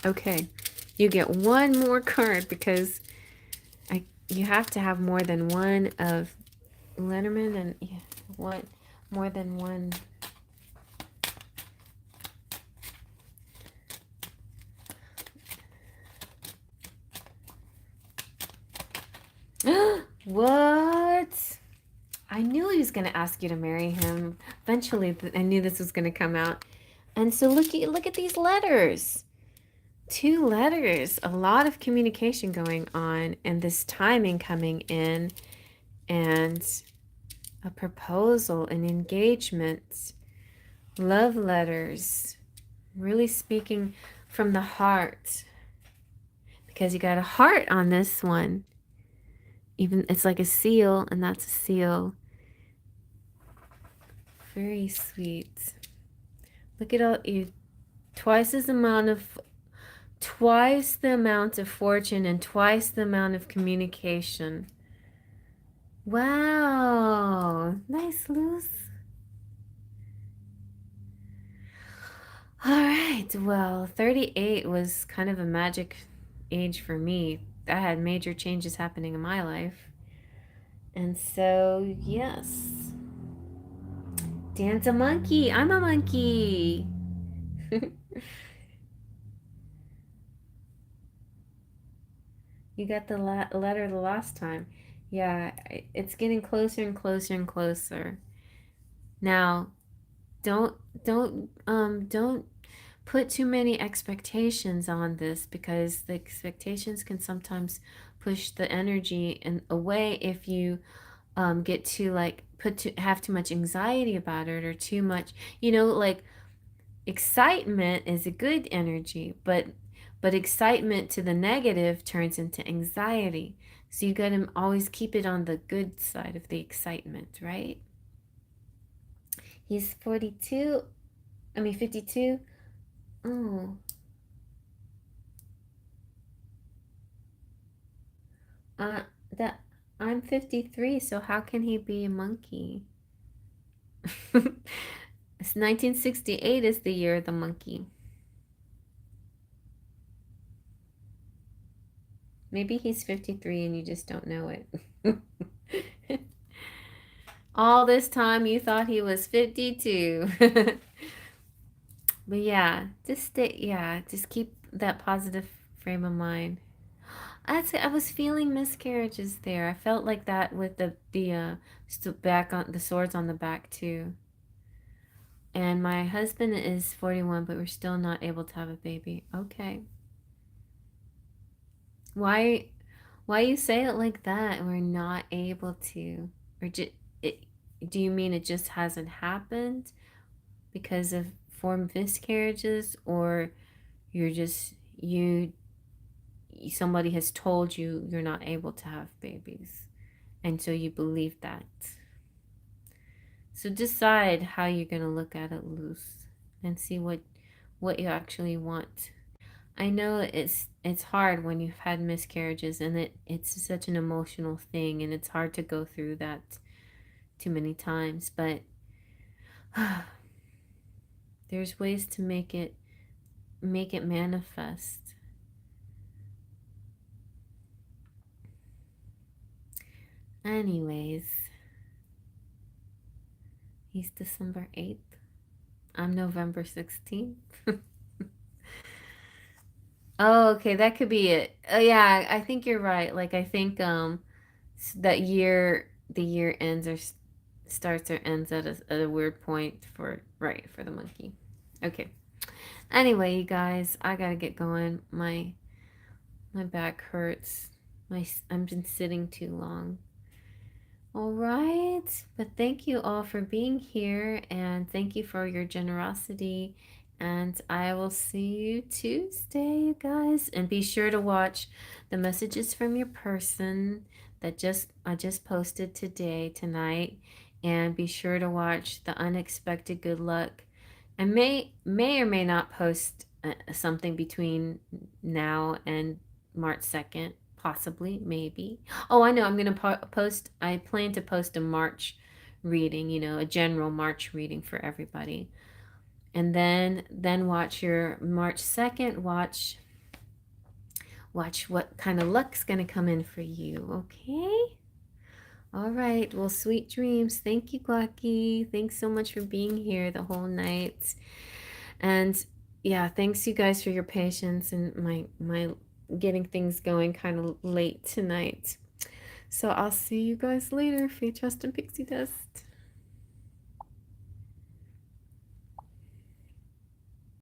Okay. You get one more card because you have to have more than one of Lenormand, and more than one. What? I knew he was going to ask you to marry him. Eventually, I knew this was going to come out. And so look at these letters. 2 letters. A lot of communication going on, and this timing coming in, and a proposal, an engagement, love letters. Really speaking from the heart. Because you got a heart on this one. Even it's like a seal, and that's a seal. Very sweet. Look at all you, twice the amount of fortune, and twice the amount of communication. Wow. Nice, Luz. All right. Well, 38 was kind of a magic age for me. I had major changes happening in my life. And so, yes. Dance a monkey. I'm a monkey. You got the letter the last time. Yeah, it's getting closer and closer and closer. Now, don't don't put too many expectations on this because the expectations can sometimes push the energy and away if you get too like have too much anxiety about it or too much, like excitement is a good energy, but excitement to the negative turns into anxiety. So you got to always keep it on the good side of the excitement, right? He's 42. I mean 52. Oh, uh that I'm 53, so how can he be a monkey? It's 1968 is the year of the monkey. Maybe he's 53 and you just don't know it. All this time you thought he was 52. But yeah, just keep that positive frame of mind. I was feeling miscarriages there. I felt like that with the back on the swords on the back too. And my husband is 41, but we're still not able to have a baby. Okay. Why why you say it like that? We're not able to. Or it, do you mean it just hasn't happened because of form miscarriages, or you're just you somebody has told you you're not able to have babies and so you believe that? So decide how you're going to look at it, loose, and see what you actually want. I know it's hard when you've had miscarriages, and it's such an emotional thing, and it's hard to go through that too many times, but there's ways to make it manifest. Anyways, he's December 8th. I'm November 16th. Oh, okay, that could be it. Yeah, I think you're right. Like I think that the year ends or starts or ends at a weird point for the monkey. Okay. Anyway, you guys, I gotta get going. My back hurts. I've been sitting too long. All right. But thank you all for being here and thank you for your generosity. And I will see you Tuesday, you guys. And be sure to watch the messages from your person that I just posted tonight. And be sure to watch the unexpected good luck. I may or may not post something between now and March 2nd, possibly, maybe. Oh, I know. I'm going to post, I plan to post a March reading, a general March reading for everybody. And then watch your March 2nd, watch what kind of luck's going to come in for you, okay? All right. Well, sweet dreams. Thank you, Glocky. Thanks so much for being here the whole night. And yeah, thanks you guys for your patience and my getting things going kind of late tonight. So I'll see you guys later. Faith, trust, and pixie dust.